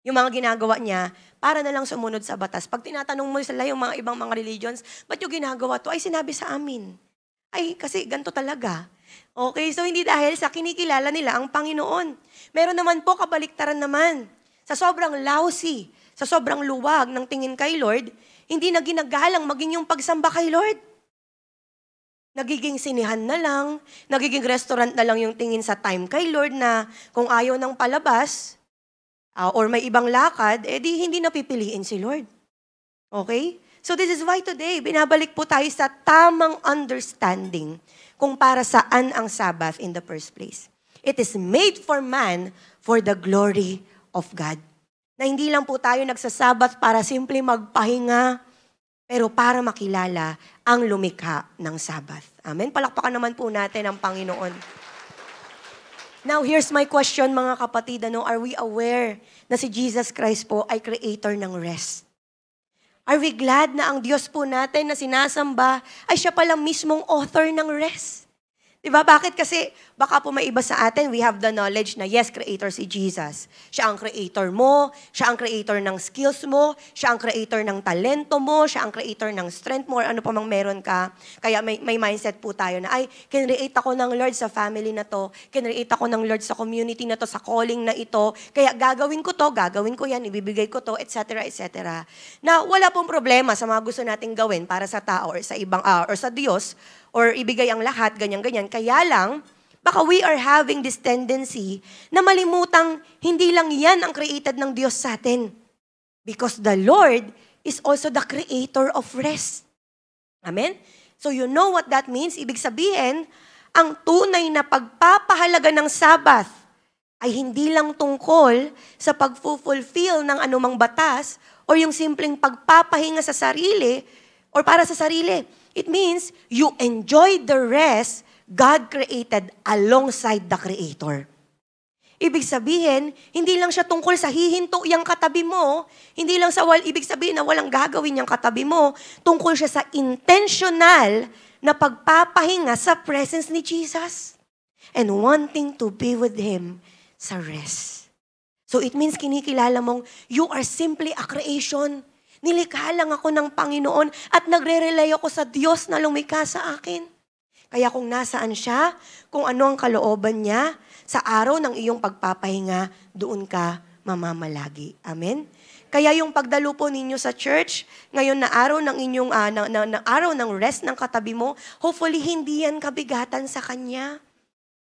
Speaker 6: Yung mga ginagawa niya, para na lang sumunod sa batas. Pag tinatanong mo sila yung mga ibang mga religions, ba't yung ginagawa to? Ay, sinabi sa amin. Ay, kasi ganito talaga. Okay, so hindi dahil sa kinikilala nila ang Panginoon. Meron naman po kabaliktaran naman. Sa sobrang lousy, sa sobrang luwag ng tingin kay Lord, hindi na ginagalang maging yung pagsamba kay Lord. Nagiging sinihan na lang, nagiging restaurant na lang yung tingin sa time kay Lord na kung ayaw ng palabas, or may ibang lakad, di hindi napipiliin si Lord. Okay? So this is why today, binabalik po tayo sa tamang understanding kung para saan ang Sabbath in the first place. It is made for man for the glory of God. Na hindi lang po tayo nagsasabat para simple magpahinga, pero para makilala ang lumikha ng Sabbath. Amen? Palakpakan naman po natin ang Panginoon. Now, here's my question mga kapatid. Are we aware na si Jesus Christ po ay creator ng rest? Are we glad na ang Diyos po natin na sinasamba ay siya pala mismong author ng rest? Diba? Bakit? Kasi baka po may iba sa atin, we have the knowledge na yes, creator si Jesus. Siya ang creator mo, siya ang creator ng skills mo, siya ang creator ng talento mo, siya ang creator ng strength mo, or ano pa mang meron ka. Kaya may mindset po tayo na, ay, kinreate ako ng Lord sa family na to, kinreate ako ng Lord sa community na to, sa calling na ito, kaya gagawin ko to, gagawin ko yan, ibibigay ko to, etc., etc. Na wala pong problema sa mga gusto nating gawin para sa tao or sa ibang, or sa Diyos, or ibigay ang lahat, ganyan-ganyan. Kaya lang, baka we are having this tendency na malimutang hindi lang yan ang created ng Diyos sa atin. Because the Lord is also the creator of rest. Amen? So you know what that means? Ibig sabihin, ang tunay na pagpapahalaga ng Sabbath ay hindi lang tungkol sa pag-fulfill ng anumang batas o yung simpleng pagpapahinga sa sarili or para sa sarili. It means you enjoy the rest God created alongside the Creator. Ibig sabihin, hindi lang siya tungkol sa hihinto yung katabi mo, hindi lang sa ibig sabihin na walang gagawin yung katabi mo, tungkol siya sa intentional na pagpapahinga sa presence ni Jesus and wanting to be with Him sa rest. So it means kinikilala mong you are simply a creation. Nilikha lang ako ng Panginoon at nagre-rely ako sa Diyos na lumikha sa akin. Kaya kung nasaan siya, kung ano ang kalooban niya, sa araw ng iyong pagpapahinga, doon ka mamamalagi. Amen? Kaya yung pagdalo po ninyo sa church, ngayon na araw ng inyong na araw ng rest ng katabi mo, hopefully hindi yan kabigatan sa kanya.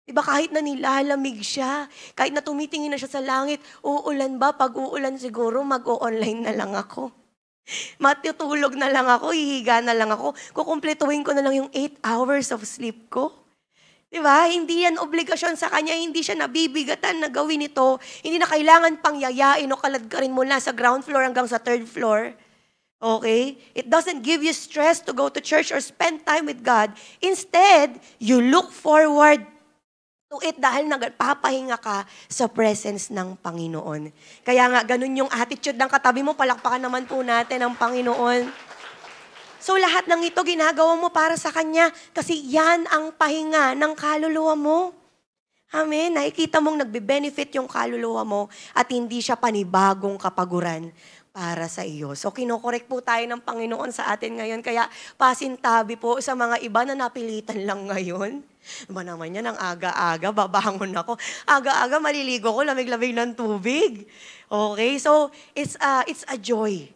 Speaker 6: Diba kahit na nilalamig siya, kahit na tumitingin na siya sa langit, uulan ba? Pag uulan siguro, mag-o-online na lang ako. Matutulog na lang ako, hihiga na lang ako, kukumpletuhin ko na lang yung 8 hours of sleep ko. Diba? Hindi yan obligasyon sa kanya, hindi siya nabibigatan na gawin ito. Hindi na kailangan pang yayain o kaladkarin mula sa ground floor hanggang sa 3rd floor. Okay? It doesn't give you stress to go to church or spend time with God. Instead, you look forward to it dahil nagpapahinga ka sa presence ng Panginoon. Kaya nga, ganun yung attitude ng katabi mo, palakpakan naman po natin ang Panginoon. So lahat ng ito ginagawa mo para sa Kanya kasi yan ang pahinga ng kaluluwa mo. Amen? Nakikita mong nagbe-benefit yung kaluluwa mo at hindi siya panibagong kapaguran para sa iyo. So kinokorek po tayo ng Panginoon sa atin ngayon. Kaya pasintabi po sa mga iba na napilitan lang ngayon. Ba naman yan, ang aga-aga, babangon ako. Aga-aga, maliligo ko, lamig-lamig ng tubig. Okay, so it's a joy.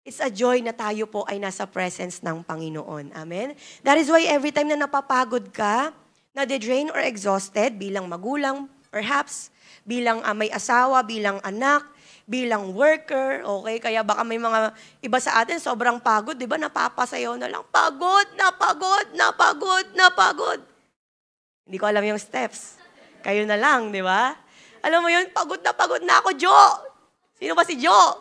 Speaker 6: It's a joy na tayo po ay nasa presence ng Panginoon. Amen? That is why every time na napapagod ka, na-drain or exhausted, bilang magulang, perhaps, bilang may asawa, bilang anak, bilang worker, okay? Kaya baka may mga iba sa atin, sobrang pagod, di ba? Napapasayaw na lang, pagod, napagod, napagod, napagod. Hindi ko alam yung steps. Kayo na lang, di ba? Alam mo yun, pagod na ako, Jo. Sino ba si Jo?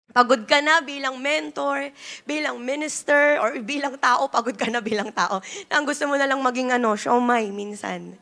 Speaker 6: Pagod ka na bilang mentor, bilang minister, or bilang tao, pagod ka na bilang tao. Ang gusto mo na lang maging siomay minsan.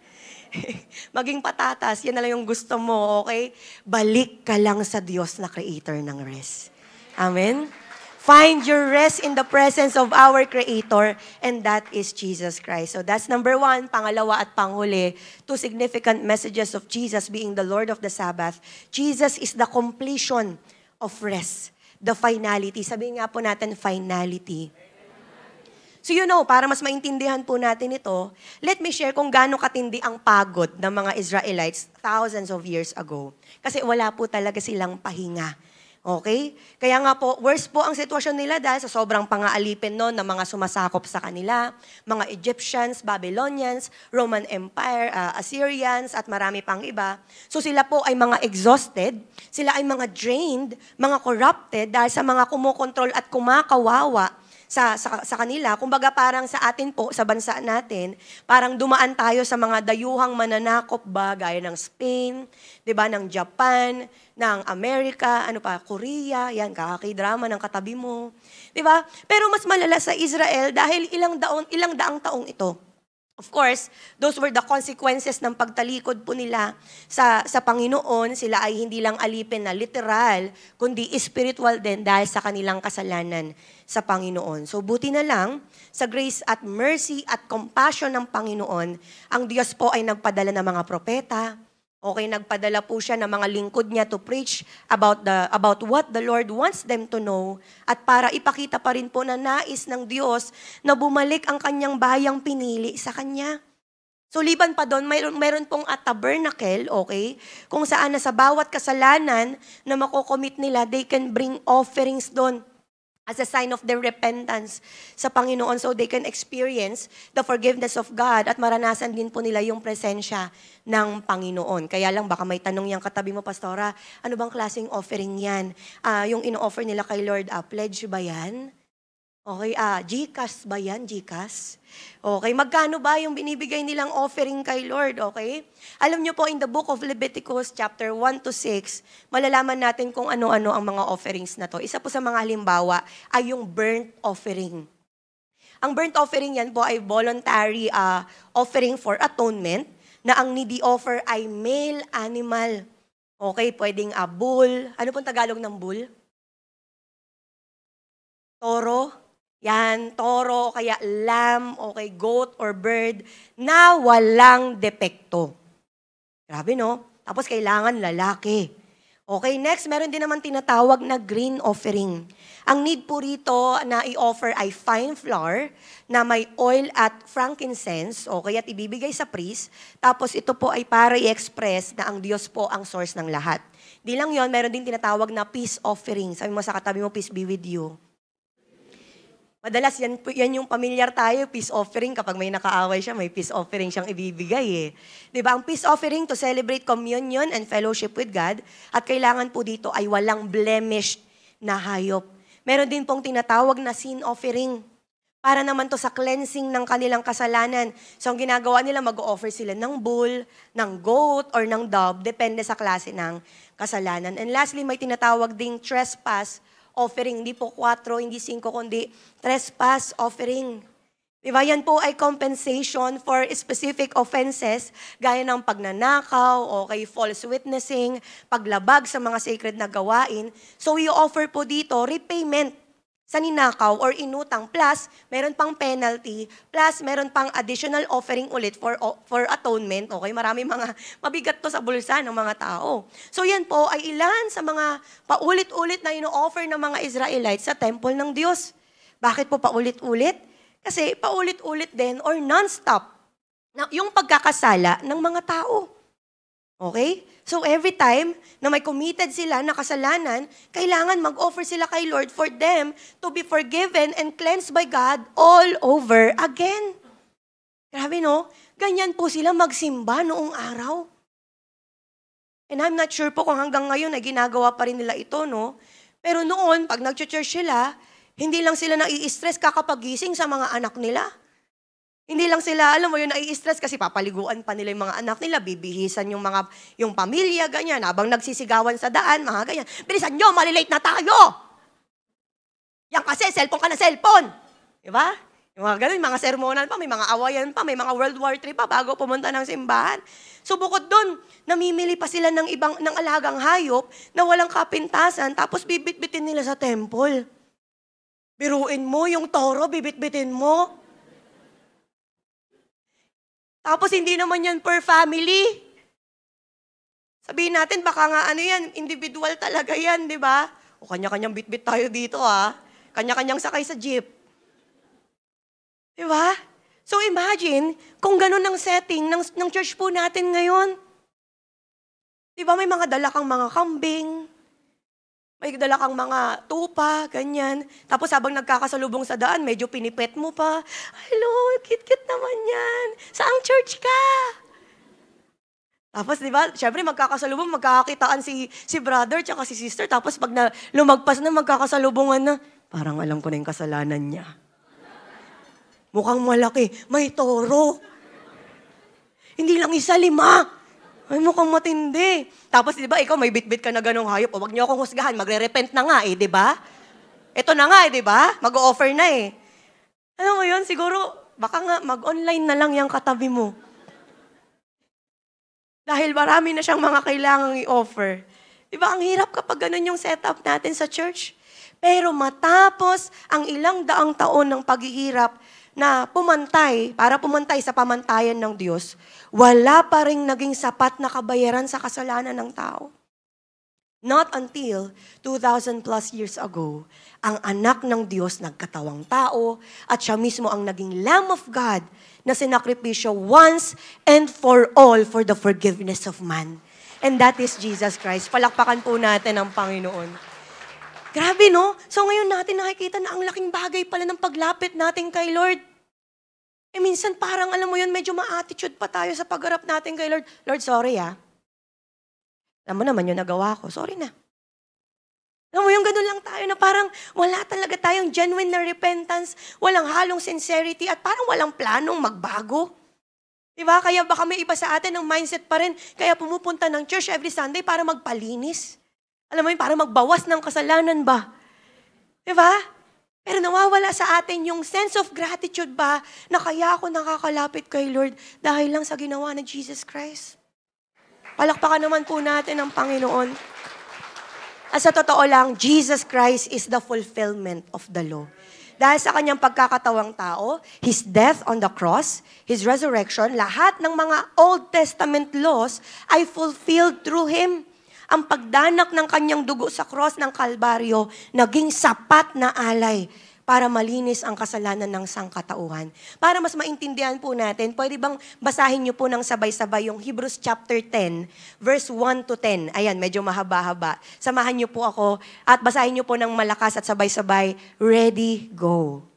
Speaker 6: Maging patatas, yan na lang yung gusto mo, okay? Balik ka lang sa Diyos na creator ng rest. Amen? Find your rest in the presence of our Creator, and that is Jesus Christ. So that's number 1. Pangalawa at panghuli, 2 significant messages of Jesus being the Lord of the Sabbath. Jesus is the completion of rest, the finality. Sabihin nga po natin, finality. So para mas maintindihan po natin ito, let me share kung gaano katindi ang pagod ng mga Israelites thousands of years ago. Kasi wala po talaga silang pahinga. Okay? Kaya nga po, worse po ang sitwasyon nila dahil sa sobrang pangaalipin noon ng mga sumasakop sa kanila, mga Egyptians, Babylonians, Roman Empire, Assyrians, at marami pang iba. So sila po ay mga exhausted, sila ay mga drained, mga corrupted dahil sa mga kumukontrol at kumakawawa sa kanila. Kumbaga parang sa atin po, sa bansa natin, parang dumaan tayo sa mga dayuhang mananakop ba, gaya ng Spain, 'di ba, ng Japan, ng Amerika, ano pa, Korea, yan, kakakidrama ng katabi mo. 'Di ba? Pero mas malala sa Israel dahil ilang daang taong ito. Of course, those were the consequences ng pagtalikod po nila sa Panginoon. Sila ay hindi lang alipin na literal, kundi spiritual din dahil sa kanilang kasalanan sa Panginoon. So buti na lang, sa grace at mercy at compassion ng Panginoon, ang Diyos po ay nagpadala ng mga propeta. Okay, nagpadala po siya ng mga lingkod niya to preach about what the Lord wants them to know at para ipakita pa rin po na nais ng Diyos na bumalik ang kanyang bayang pinili sa kanya. So liban pa doon, mayroon pong a tabernacle, okay, kung saan na sa bawat kasalanan na makocommit nila, they can bring offerings doon as a sign of their repentance sa Panginoon so they can experience the forgiveness of God at maranasan din po nila yung presensya ng Panginoon. Kaya lang baka may tanong yung katabi mo, Pastora, ano bang klaseng offering yan? Yung ino-offer nila kay Lord, pledge ba yan? Okay, GCash ba yan? GCash? Okay, magkano ba yung binibigay nilang offering kay Lord? Okay? Alam nyo po, in the book of Leviticus, chapter 1 to 6, malalaman natin kung ano-ano ang mga offerings na to. Isa po sa mga halimbawa ay yung burnt offering. Ang burnt offering yan po ay voluntary offering for atonement na ang needy offer ay male animal. Okay, pwedeng bull. Ano pong Tagalog ng bull? Toro. Yan, toro, kaya lamb, okay, goat or bird na walang depekto. Grabe, no? Tapos kailangan lalaki. Okay, next, meron din naman tinatawag na green offering. Ang need po rito na i-offer ay fine flour na may oil at frankincense, okay, at ibibigay sa priest. Tapos ito po ay para i-express na ang Diyos po ang source ng lahat. Di lang yon, meron din tinatawag na peace offering. Sabi mo sa katabi mo, peace be with you. Madalas yan yung pamilyar tayo, peace offering. Kapag may nakaaway siya, may peace offering siyang ibibigay eh. Diba? Ang peace offering to celebrate communion and fellowship with God. At kailangan po dito ay walang blemished na hayop. Meron din pong tinatawag na sin offering. Para naman to sa cleansing ng kanilang kasalanan. So ang ginagawa nila, mag-offer sila ng bull, ng goat, or ng dove. Depende sa klase ng kasalanan. And lastly, may tinatawag ding trespass offering, hindi po 4, hindi 5, kundi trespass offering. Diba? Yan po ay compensation for specific offenses, gaya ng pagnanakaw, okay, false witnessing, paglabag sa mga sacred na gawain. So, i-offer po dito repayment sa ninakaw or inutang, plus meron pang penalty, plus meron pang additional offering ulit for atonement. Okay, marami mga mabigat to sa bulsa ng mga tao. So yan po ay ilan sa mga paulit-ulit na ino-offer ng mga Israelites sa temple ng Diyos. Bakit po paulit-ulit? Kasi paulit-ulit din or non-stop yung pagkakasala ng mga tao. Okay? So every time na may committed sila na kasalanan, kailangan mag-offer sila kay Lord for them to be forgiven and cleansed by God all over again. Grabe, no? Ganyan po sila magsimba noong araw. And I'm not sure po kung hanggang ngayon ay ginagawa pa rin nila ito, no? Pero noon, pag nag-church sila, hindi lang sila nai-stress kakapagising sa mga anak nila. Hindi lang sila, alam mo yun, nai-stress kasi papaliguan pa nila yung mga anak nila, bibihisan yung pamilya, ganyan, habang nagsisigawan sa daan, mga ganyan. Bilisan nyo, malilate na tayo! Yan kasi, cellphone ka na cellphone! Diba? Yung mga ganun, mga sermonan pa, may mga awayan pa, may mga World War III pa bago pumunta ng simbahan. So bukod dun, namimili pa sila ng alagang hayop na walang kapintasan, tapos bibit-bitin nila sa temple. Biruin mo yung toro, bibit-bitin mo. Tapos hindi naman yan per family. Sabihin natin, baka nga ano yan, individual talaga yan, di ba? O kanya-kanyang bit-bit tayo dito Kanya-kanyang sakay sa jeep. Di ba? So imagine, kung ganun ang setting ng church po natin ngayon. Di ba may mga dala kang mga kambing, may dala kang mga tupa, ganyan. Tapos habang nagkakasalubong sa daan, medyo pinipet mo pa. Hello, cute-cute naman yan. Saang church ka? Tapos, di ba, syempre magkakasalubong, magkakakitaan si brother tsaka si sister. Tapos pag lumagpas na, magkakasalubongan na, Parang alam ko na yung kasalanan niya. Mukhang malaki, may toro. Hindi lang isa, 5. Ay, mukhang matindi. Tapos, di ba, ikaw may bit-bit ka na ganong hayop. O, wag niyo akong husgahan, magre-repent na nga di ba? Ito na nga di ba? Mag-o-offer na Alam mo yun, siguro, baka nga mag-online na lang yung katabi mo. Dahil marami na siyang mga kailangang i-offer. Di ba, ang hirap kapag ganun yung setup natin sa church. Pero matapos ang ilang daang taon ng paghihirap na para pumantay sa pamantayan ng Diyos, wala pa ring naging sapat na kabayaran sa kasalanan ng tao. Not until 2,000 plus years ago, ang anak ng Diyos nagkatawang tao at siya mismo ang naging Lamb of God na sinakripisyo once and for all for the forgiveness of man. And that is Jesus Christ. Palakpakan po natin ang Panginoon. Grabe, no? So ngayon natin nakikita na ang laking bagay pala ng paglapit natin kay Lord. Minsan parang, alam mo yun, medyo ma-attitude pa tayo sa pagharap natin kay Lord. Lord, sorry Alam mo naman yung nagawa ko. Sorry na. Alam mo yung ganun lang tayo na parang wala talaga tayong genuine na repentance, walang halong sincerity, at parang walang planong magbago. Diba? Kaya baka may iba sa atin ng mindset pa rin, kaya pumupunta ng church every Sunday para magpalinis. Alam mo yun, para magbawas ng kasalanan ba? Diba? Pero nawawala sa atin yung sense of gratitude ba na kaya ako nakakalapit kay Lord dahil lang sa ginawa ni Jesus Christ. Palakpakan naman po natin ang Panginoon. At sa totoo lang, Jesus Christ is the fulfillment of the law. Dahil sa kanyang pagkakatawang tao, His death on the cross, His resurrection, lahat ng mga Old Testament laws ay fulfilled through Him. Ang pagdanak ng kanyang dugo sa cross ng Kalbaryo, naging sapat na alay para malinis ang kasalanan ng sangkatauhan. Para mas maintindihan po natin, pwede bang basahin niyo po ng sabay-sabay yung Hebrews chapter 10, verse 1 to 10. Ayan, medyo mahaba-haba. Samahan niyo po ako at basahin niyo po ng malakas at sabay-sabay. Ready, go.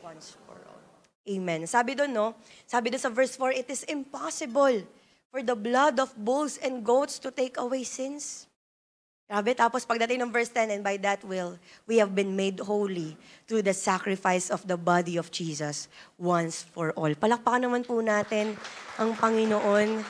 Speaker 6: Once for all. Amen. Sabi doon, no? Sabi doon sa verse 4, it is impossible for the blood of bulls and goats to take away sins. Grabe. Tapos pagdating ng verse 10, and by that will, we have been made holy through the sacrifice of the body of Jesus once for all. Palakpakan naman po natin ang Panginoon.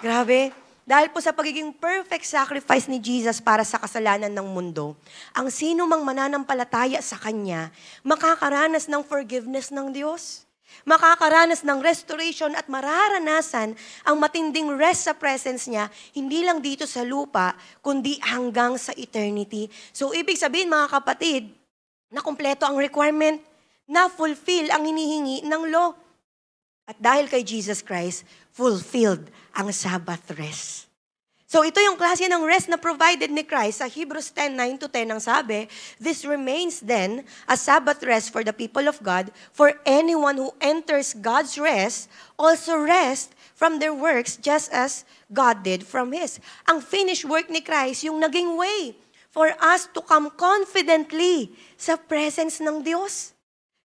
Speaker 6: Grabe. Dahil po sa pagiging perfect sacrifice ni Jesus para sa kasalanan ng mundo, ang sino mang mananampalataya sa Kanya, makakaranas ng forgiveness ng Diyos. Makakaranas ng restoration at mararanasan ang matinding rest sa presence niya, hindi lang dito sa lupa, kundi hanggang sa eternity. So, ibig sabihin mga kapatid, na kumpleto ang requirement, na fulfill ang hinihingi ng law. At dahil kay Jesus Christ, fulfilled ang Sabbath rest. So ito yung klase ng rest na provided ni Christ. Sa Hebrews 10:9-10 ang sabi, "This remains then a Sabbath rest for the people of God, for anyone who enters God's rest also rest from their works just as God did from His." Ang finished work ni Christ, yung naging way for us to come confidently sa presence ng Diyos.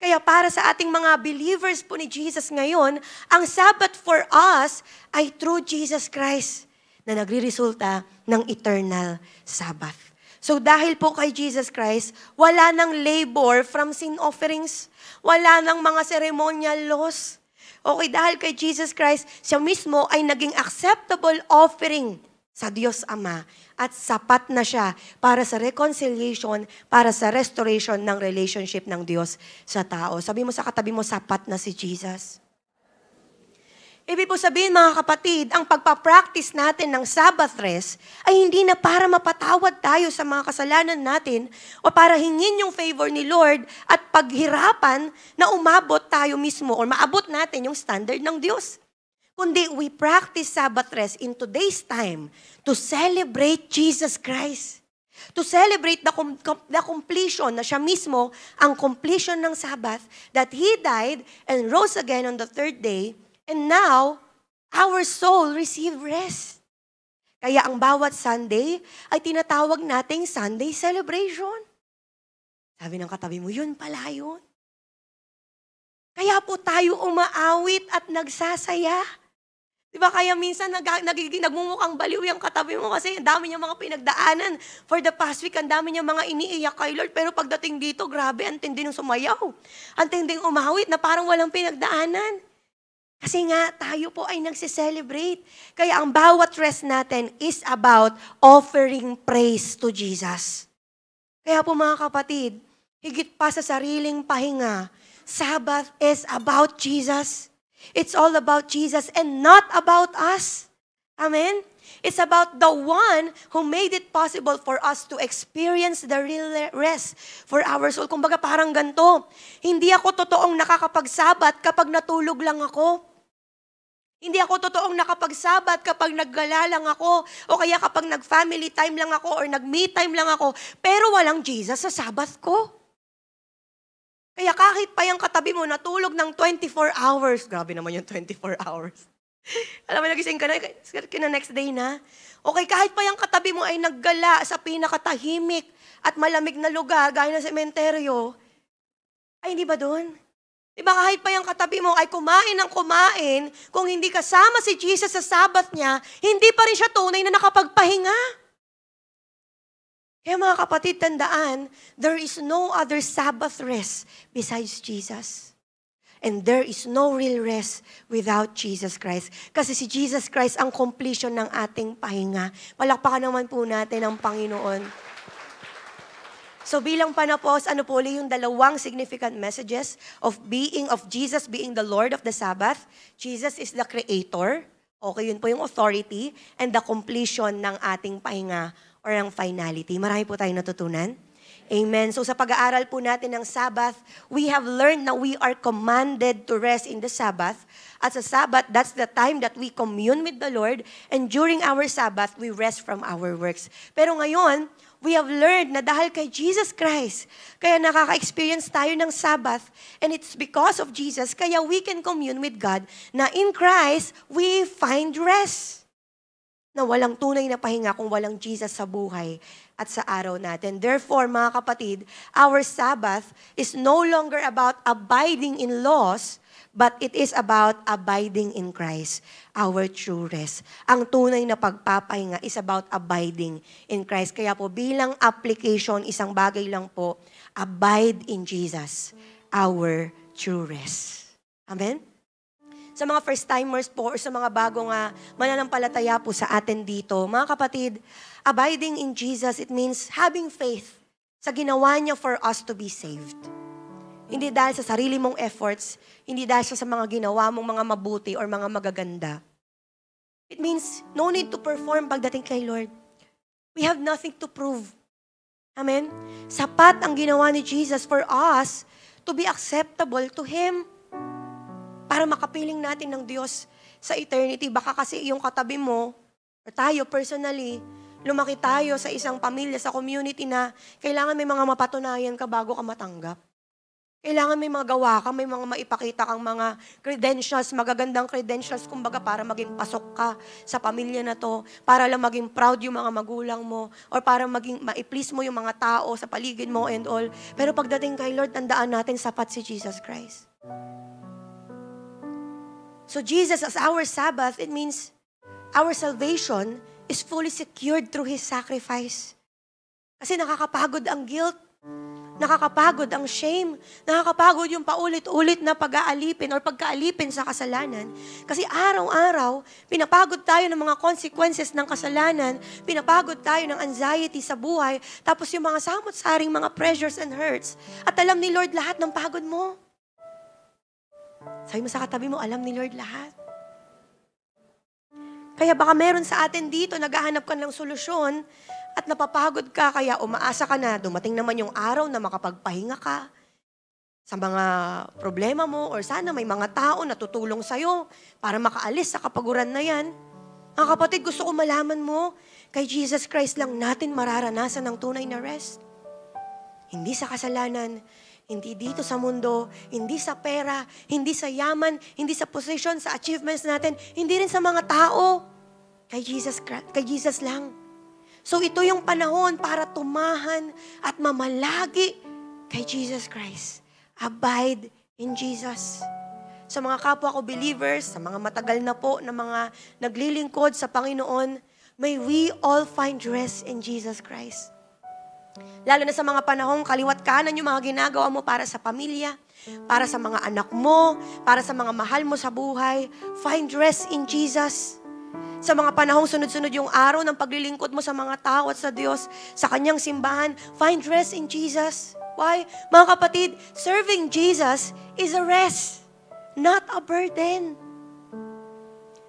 Speaker 6: Kaya para sa ating mga believers po ni Jesus ngayon, ang Sabbath for us ay through Jesus Christ na nagre-resulta ng eternal Sabbath. So dahil po kay Jesus Christ, wala nang labor from sin offerings, wala nang mga ceremonial laws. Okay, dahil kay Jesus Christ, siya mismo ay naging acceptable offering sa Diyos Ama at sapat na siya para sa reconciliation, para sa restoration ng relationship ng Diyos sa tao. Sabi mo sa katabi mo, sapat na si Jesus. Ibig po sabihin mga kapatid, ang pagpapractice natin ng Sabbath rest ay hindi na para mapatawad tayo sa mga kasalanan natin o para hingin yung favor ni Lord at paghirapan na umabot tayo mismo o maabot natin yung standard ng Diyos. Kundi we practice Sabbath rest in today's time to celebrate Jesus Christ. To celebrate the completion na siya mismo, ang completion ng Sabbath, that He died and rose again on the third day. And now, our soul receive rest. Kaya ang bawat Sunday ay tinatawag nating Sunday celebration. Sabi ng katabi mo, yun pala yun. Kaya po tayo umaawit at nagsasaya. Diba kaya minsan nagmumukhang baliw yung katabi mo kasi ang dami niya mga pinagdaanan. For the past week, ang dami niya mga iniiyak kay Lord. Pero pagdating dito, grabe, ang tindi ng sumayaw. Ang tinding umawit na parang walang pinagdaanan. Kasi nga, tayo po ay nagsiselebrate. Kaya ang bawat rest natin is about offering praise to Jesus. Kaya po mga kapatid, higit pa sa sariling pahinga, Sabbath is about Jesus. It's all about Jesus and not about us. Amen? It's about the one who made it possible for us to experience the real rest for our soul. Kumbaga parang ganito, hindi ako totoong nakakapagsabat kapag natulog lang ako. Hindi ako totoong nakapagsabat kapag naggala lang ako o kaya kapag nag-family time lang ako or nag-me time lang ako, pero walang Jesus sa Sabbath ko. Kaya kahit pa yung katabi mo natulog ng 24 hours, grabe naman yung 24 hours. Alam mo, nagising ka na next day na. Okay, kahit pa yung katabi mo ay naggala sa pinakatahimik at malamig na lugar, gaya ng sementeryo, ay hindi ba doon? Diba kahit pa yung katabi mo ay kumain ng kumain, kung hindi kasama si Jesus sa Sabbath niya, hindi pa rin siya tunay na nakapagpahinga. Kaya mga kapatid, tandaan, there is no other Sabbath rest besides Jesus. And there is no real rest without Jesus Christ. Kasi si Jesus Christ ang completion ng ating pahinga. Palakpakan naman po natin ang Panginoon. So bilang panapos, ano po yung dalawang significant messages of Jesus being the Lord of the Sabbath. Jesus is the Creator. Okay, yun po yung authority and the completion ng ating pahinga or ang finality. Marami po tayong natutunan. Amen. So sa pag-aaral po natin ng Sabbath, we have learned na we are commanded to rest in the Sabbath. At sa Sabbath, that's the time that we commune with the Lord. And during our Sabbath, we rest from our works. Pero ngayon, we have learned na dahil kay Jesus Christ, kaya nakaka-experience tayo ng Sabbath, and it's because of Jesus, kaya we can commune with God, na in Christ, we find rest. Na walang tunay na pahinga kung walang Jesus sa buhay at sa araw natin. Therefore, mga kapatid, our Sabbath is no longer about abiding in laws, but it is about abiding in Christ, our true rest. Ang tunay na pagpapahinga is about abiding in Christ. Kaya po bilang application, isang bagay lang po, abide in Jesus, our true rest. Amen? Sa mga first-timers po or sa mga bagong mananampalataya po sa atin dito, mga kapatid, abiding in Jesus, it means having faith sa ginawa niya for us to be saved. Hindi dahil sa sarili mong efforts, hindi dahil sa mga ginawa mong mga mabuti or mga magaganda. It means no need to perform pagdating kay Lord. We have nothing to prove. Amen? Sapat ang ginawa ni Jesus for us to be acceptable to Him. Para makapiling natin ng Diyos sa eternity. Baka kasi yung katabi mo, Or tayo personally, lumaki tayo sa isang pamilya, sa community na kailangan may mga mapatunayan ka bago ka matanggap. Kailangan may mga gawa ka, may mga maipakita kang mga credentials, magagandang credentials, kumbaga para maging pasok ka sa pamilya na to, para lang maging proud yung mga magulang mo, or para maging ma-please mo yung mga tao sa paligid mo and all. Pero pagdating kay Lord, tandaan natin sapat si Jesus Christ. So Jesus as our Sabbath, it means our salvation is fully secured through His sacrifice. Kasi nakakapagod ang guilt, nakakapagod ang shame, nakakapagod yung paulit-ulit na pag-aalipin or pagkaalipin sa kasalanan. Kasi araw-araw, pinapagod tayo ng mga consequences ng kasalanan, pinapagod tayo ng anxiety sa buhay, tapos yung mga samot-saring mga pressures and hurts. At alam ni Lord lahat ng pagod mo. Sabi mo sa katabi mo, alam ni Lord lahat. Kaya baka meron sa atin dito, naghahanap ka ng solusyon, at napapagod ka, kaya umaasa ka na dumating naman yung araw na makapagpahinga ka sa mga problema mo, or sana may mga tao na tutulong sa'yo para makaalis sa kapaguran na yan. Mga kapatid, gusto ko malaman mo, kay Jesus Christ lang natin mararanasan ng tunay na rest. Hindi sa kasalanan, hindi dito sa mundo, hindi sa pera, hindi sa yaman, hindi sa position, sa achievements natin, hindi rin sa mga tao. Kay Jesus lang. So ito yung panahon para tumahan at mamalagi kay Jesus Christ. Abide in Jesus. Sa mga kapwa ko believers, sa mga matagal na po na mga naglilingkod sa Panginoon, may we all find rest in Jesus Christ. Lalo na sa mga panahong kaliwat kanan yung mga ginagawa mo para sa pamilya, para sa mga anak mo, para sa mga mahal mo sa buhay, find rest in Jesus. Sa mga panahong sunod-sunod yung araw ng paglilingkod mo sa mga tao at sa Diyos, sa Kanyang simbahan, find rest in Jesus. Why? Mga kapatid, serving Jesus is a rest, not a burden.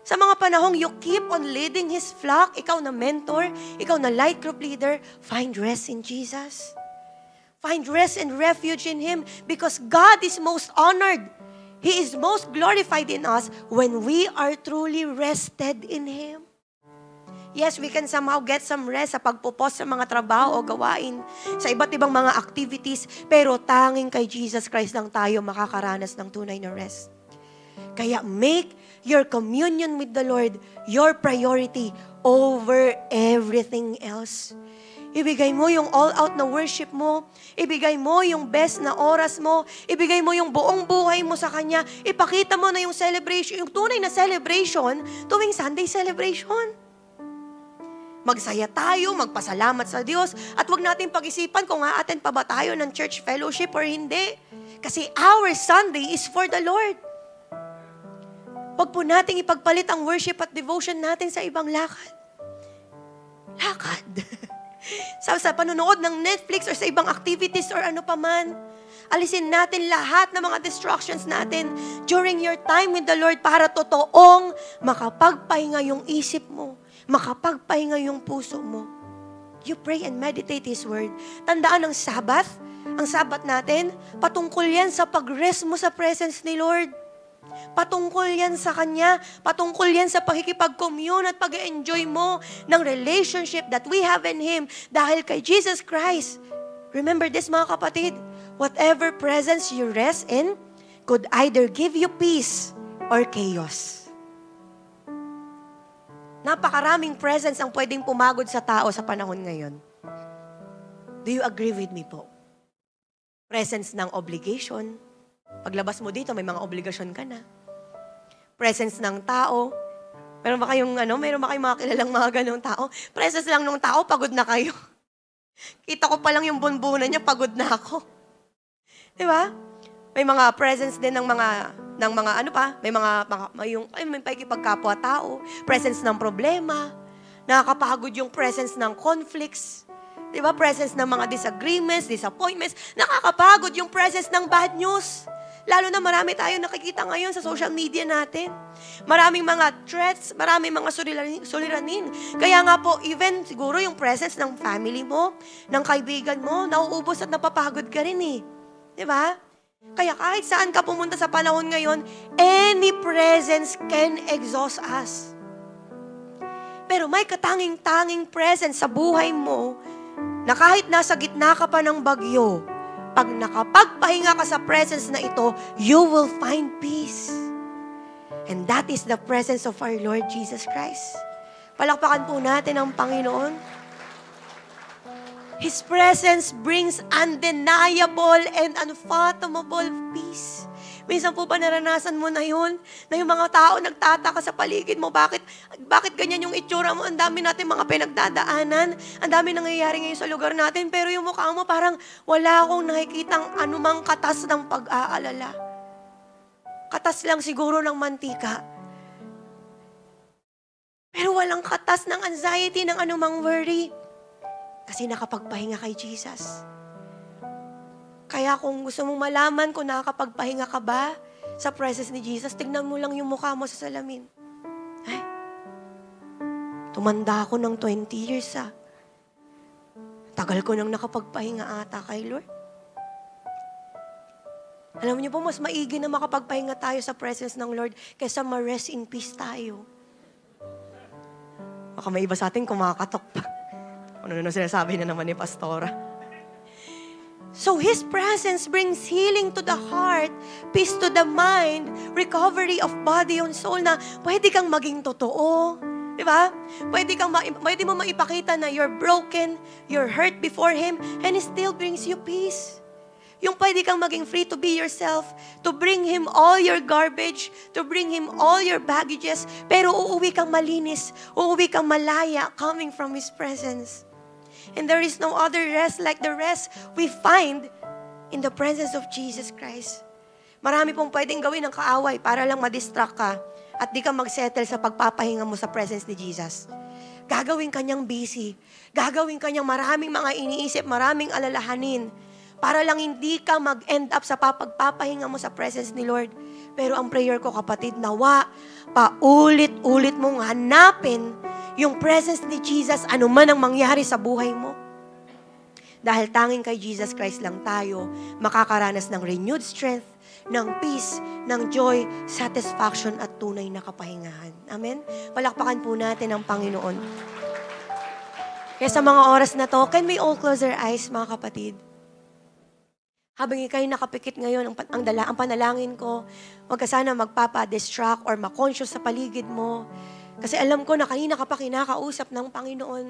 Speaker 6: Sa mga panahong you keep on leading His flock, ikaw na mentor, ikaw na light group leader, find rest in Jesus. Find rest and refuge in Him because God is most honored. He is most glorified in us when we are truly rested in Him. Yes, we can somehow get some rest sa pagpupos sa mga trabaho o gawain, sa iba't ibang mga activities, pero tanging kay Jesus Christ lang tayo makakaranas ng tunay na rest. Kaya make your communion with the Lord your priority over everything else. Ibigay mo yung all-out na worship mo. Ibigay mo yung best na oras mo. Ibigay mo yung buong buhay mo sa Kanya. Ipakita mo na yung celebration, yung tunay na celebration tuwing Sunday celebration. Magsaya tayo, magpasalamat sa Diyos, at huwag natin pag-isipan kung a-attend pa ba tayo ng church fellowship or hindi. Kasi our Sunday is for the Lord. Huwag po nating ipagpalit ang worship at devotion natin sa ibang lakad. Lakad. Sa panonood ng Netflix or sa ibang activities or ano pa man. Alisin natin lahat ng mga distractions natin during your time with the Lord para totoong makapagpahinga yung isip mo, makapagpahinga yung puso mo. You pray and meditate His Word. Tandaan ang Sabbath natin, patungkol yan sa pag-rest mo sa presence ni Lord. Patungkol yan sa Kanya, patungkol yan sa pakikipag-commune at pag-enjoy mo ng relationship that we have in Him dahil kay Jesus Christ. Remember this mga kapatid, whatever presence you rest in could either give you peace or chaos. Napakaraming presence ang pwedeng pumagod sa tao sa panahon ngayon. Do you agree with me po? Presence ng obligation. Paglabas mo dito, may mga obligasyon ka na. Presence ng tao. Meron ba kayong mga kilalang mga ganong tao? Presence lang ng tao, pagod na kayo. Kita ko pa lang yung bunbunan niya, pagod na ako. Di ba? May mga presence din ng mga may pakikipagkapwa-tao, presence ng problema, nakakapagod yung presence ng conflicts, di ba? Presence ng mga disagreements, disappointments, nakakapagod yung presence ng bad news. Lalo na marami tayong nakikita ngayon sa social media natin. Maraming mga threats, maraming mga suliranin. Kaya nga po, even siguro yung presence ng family mo, ng kaibigan mo, nauubos at napapagod ka rin eh. Di ba? Kaya kahit saan ka pumunta sa panahon ngayon, any presence can exhaust us. Pero may katanging-tanging presence sa buhay mo na kahit nasa gitna ka pa ng bagyo, pag nakapagpahinga ka sa presence na ito, you will find peace. And that is the presence of our Lord Jesus Christ. Palakpakan po natin ang Panginoon. His presence brings undeniable and unfathomable peace. Minsan po ba naranasan mo na yun? Na yung mga tao nagtataka sa paligid mo, bakit ganyan yung itsura mo? Ang dami natin mga pinagdadaanan. Ang dami nangyayari ngayon sa lugar natin. Pero yung mukha mo parang wala akong nakikitang anumang katas ng pag-aalala. Katas lang siguro ng mantika. Pero walang katas ng anxiety, ng anumang worry. Kasi nakapagpahinga kay Jesus. Kaya kung gusto mong malaman kung nakakapagpahinga ka ba sa presence ni Jesus, tignan mo lang yung mukha mo sa salamin. Ay, tumanda ako ng 20 years Tagal ko nang nakapagpahinga ata kay Lord. Alam niyo po, mas maigi na makapagpahinga tayo sa presence ng Lord kaysa ma-rest in peace tayo. Baka may iba sa atin kumakatok pa. Ano na sinasabi na naman ni Pastora. So His presence brings healing to the heart, peace to the mind, recovery of body and soul na pwede kang maging totoo. Di ba? Pwede mo maipakita na you're broken, you're hurt before Him, and He still brings you peace. Yung pwede kang maging free to be yourself, to bring Him all your garbage, to bring Him all your baggages, pero uuwi kang malinis, uuwi kang malaya coming from His presence. And there is no other rest like the rest we find in the presence of Jesus Christ. Marami pong pwedeng gawin ng kaaway para lang madistract ka at di ka magsettle sa pagpapahinga mo sa presence ni Jesus. Gagawin kanyang busy. Gagawin kanyang maraming mga iniisip, maraming alalahanin para lang hindi ka mag-end up sa pagpapahinga mo sa presence ni Lord. Pero ang prayer ko, kapatid, nawa, paulit-ulit mong hanapin yung presence ni Jesus, ano man ang mangyari sa buhay mo. Dahil tanging kay Jesus Christ lang tayo makakaranas ng renewed strength, ng peace, ng joy, satisfaction at tunay na kapahingahan. Amen? Palakpakan po natin ang Panginoon. Kaya sa mga oras na to, can we all close our eyes, mga kapatid? Habang ikaw'y nakapikit ngayon, ang panalangin ko, huwag ka sana magpapa-distract or ma-conscious sa paligid mo. Kasi alam ko na kanina ka pa kinakausap ng Panginoon.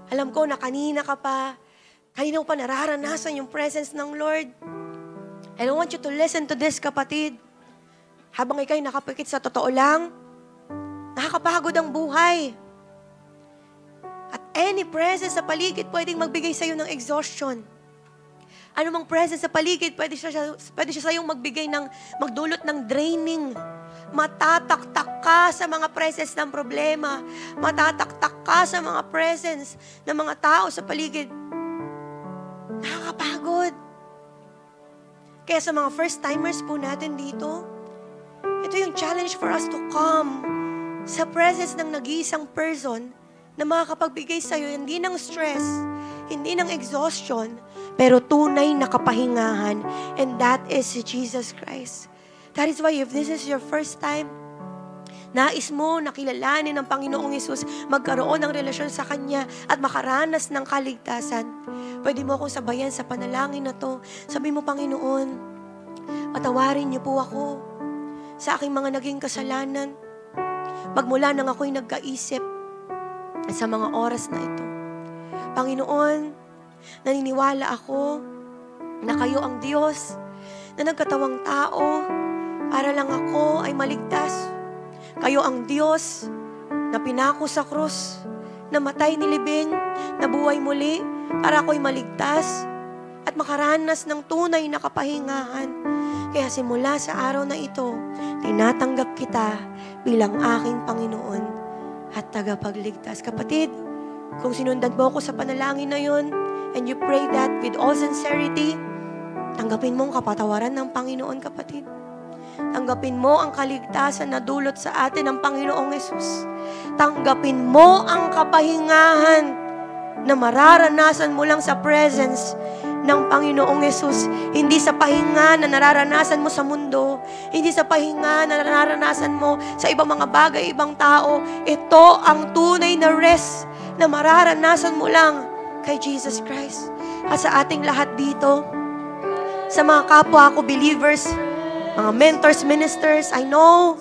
Speaker 6: Alam ko na kanina mo pa nararanasan yung presence ng Lord. And I want you to listen to this, kapatid. Habang ikaw'y nakapikit sa totoo lang, nakakapagod ang buhay. At any presence sa paligid pwedeng magbigay sa'yo ng exhaustion. Anumang presence sa paligid, pwede siya sa'yong magdulot ng draining. Matataktak ka sa mga presence ng problema. Matataktak ka sa mga presence ng mga tao sa paligid. Nakakapagod. Kaya sa mga first-timers po natin dito, ito yung challenge for us to come sa presence ng nag-iisang person na makakapagbigay sa'yo hindi ng stress, hindi ng exhaustion, pero tunay na kapahingahan. And that is si Jesus Christ. That is why if this is your first time, nais mo na kilalanin ng Panginoong Hesus, magkaroon ng relasyon sa Kanya at makaranas ng kaligtasan, pwede mo akong sabayan sa panalangin na to. Sabi mo, Panginoon, patawarin niyo po ako sa aking mga naging kasalanan. Magmula nang ako'y nagkaisip sa mga oras na ito. Panginoon, naniniwala ako na kayo ang Diyos na nagkatawang tao para lang ako ay maligtas. Kayo ang Diyos na pinako sa krus, na matay nilibing, na buhay muli para ako'y maligtas at makaranas ng tunay na kapahingahan. Kaya simula sa araw na ito, tinatanggap kita bilang aking Panginoon at tagapagligtas. Kapatid, kung sinundan mo ako sa panalangin na yun, and you pray that with all sincerity, tanggapin mo ang kapatawaran ng Panginoon, kapatid. Tanggapin mo ang kaligtasan na dulot sa atin ng Panginoong Hesus. Tanggapin mo ang kapahingahan na mararanasan mo lang sa presence ng Panginoong Yesus. Hindi sa pahinga na nararanasan mo sa mundo. Hindi sa pahinga na nararanasan mo sa ibang mga bagay, ibang tao. Ito ang tunay na rest na mararanasan mo lang kay Jesus Christ. At sa ating lahat dito, sa mga kapwa ko believers, mga mentors, ministers, I know,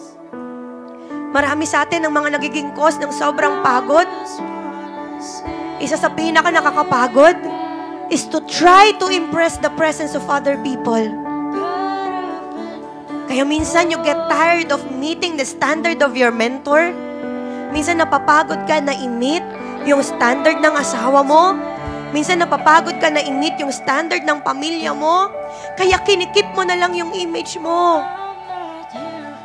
Speaker 6: marami sa atin ang mga nagiging cause ng sobrang pagod. Isa sa pinaka nakakapagod is to try to impress the presence of other people. Kaya minsan you get tired of meeting the standard of your mentor. Minsan napapagod ka na i-meet yung standard ng asawa mo. Minsan napapagod ka na i-meet yung standard ng pamilya mo. Kaya kinikip mo na lang yung image mo.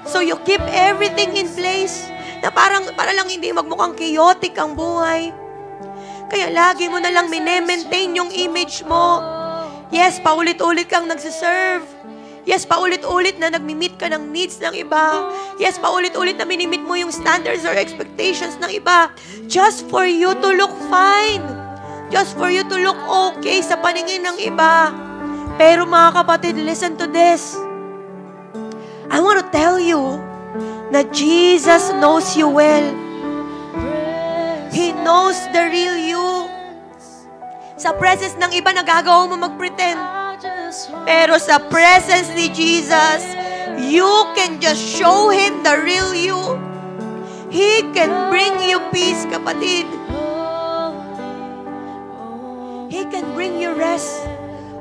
Speaker 6: So you keep everything in place na para lang hindi magmukhang chaotic ang buhay. Kaya lagi mo na lang minemaintain yung image mo. Yes, paulit-ulit kang nagsiserve. Yes, paulit-ulit na nagmi-meet ka ng needs ng iba. Yes, paulit-ulit na minimit mo yung standards or expectations ng iba. Just for you to look fine. Just for you to look okay sa paningin ng iba. Pero mga kapatid, listen to this. I want to tell you na Jesus knows you well. He knows the real you. Sa presence ng iba, nagagawa mo mag-pretend. Pero sa presence ni Jesus, you can just show Him the real you. He can bring you peace, kapatid. He can bring you rest.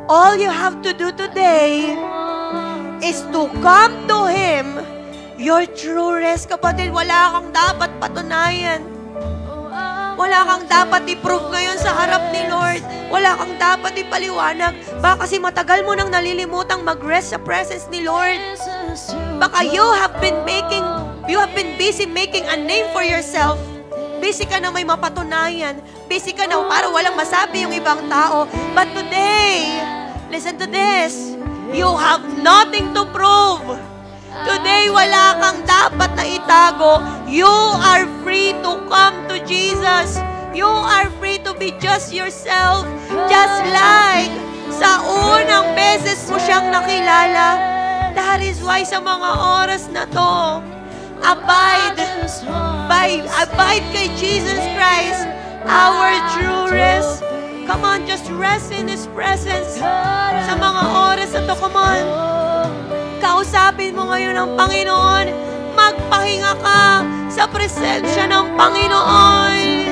Speaker 6: All you have to do today is to come to Him. Your true rest, kapatid. Wala kang dapat patunayan. Wala kang dapat i-prove ngayon sa harap ni Lord. Wala kang dapat ipaliwanag. Baka kasi matagal mo nang nalilimutang mag-rest sa presence ni Lord. Baka you have been busy making a name for yourself. Busy ka na may mapatunayan. Busy ka na para walang masabi yung ibang tao. But today, listen to this. You have nothing to prove. Today, wala kang dapat na itago. You are free to come to Jesus. You are free to be just yourself. Just like sa unang beses mo siyang nakilala. That is why sa mga oras na to, abide kay Jesus Christ, our true rest. Come on, just rest in His presence. Sa mga oras na to, come on. Kausapin mo ngayon ang Panginoon. Magpahinga ka sa presensya ng Panginoon.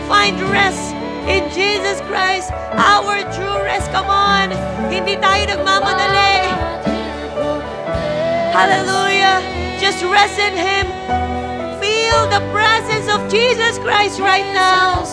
Speaker 6: Find rest in Jesus Christ, our true rest. Come on. Hindi tayo nagmamadali. Hallelujah. Just rest in Him. Feel the presence of Jesus Christ right now.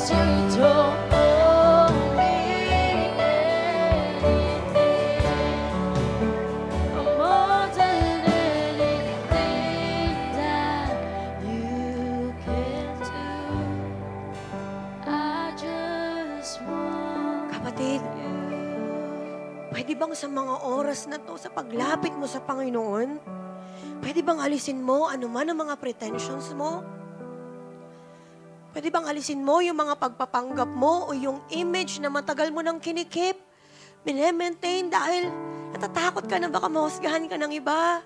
Speaker 6: Kapatid, pwede bang sa mga oras na to, sa paglapit mo sa Panginoon, pwede bang alisin mo anuman ang mga pretensions mo? Pwede bang alisin mo yung mga pagpapanggap mo o yung image na matagal mo nang kinikip, minemaintain dahil natatakot ka na baka mahusgahan ka ng iba?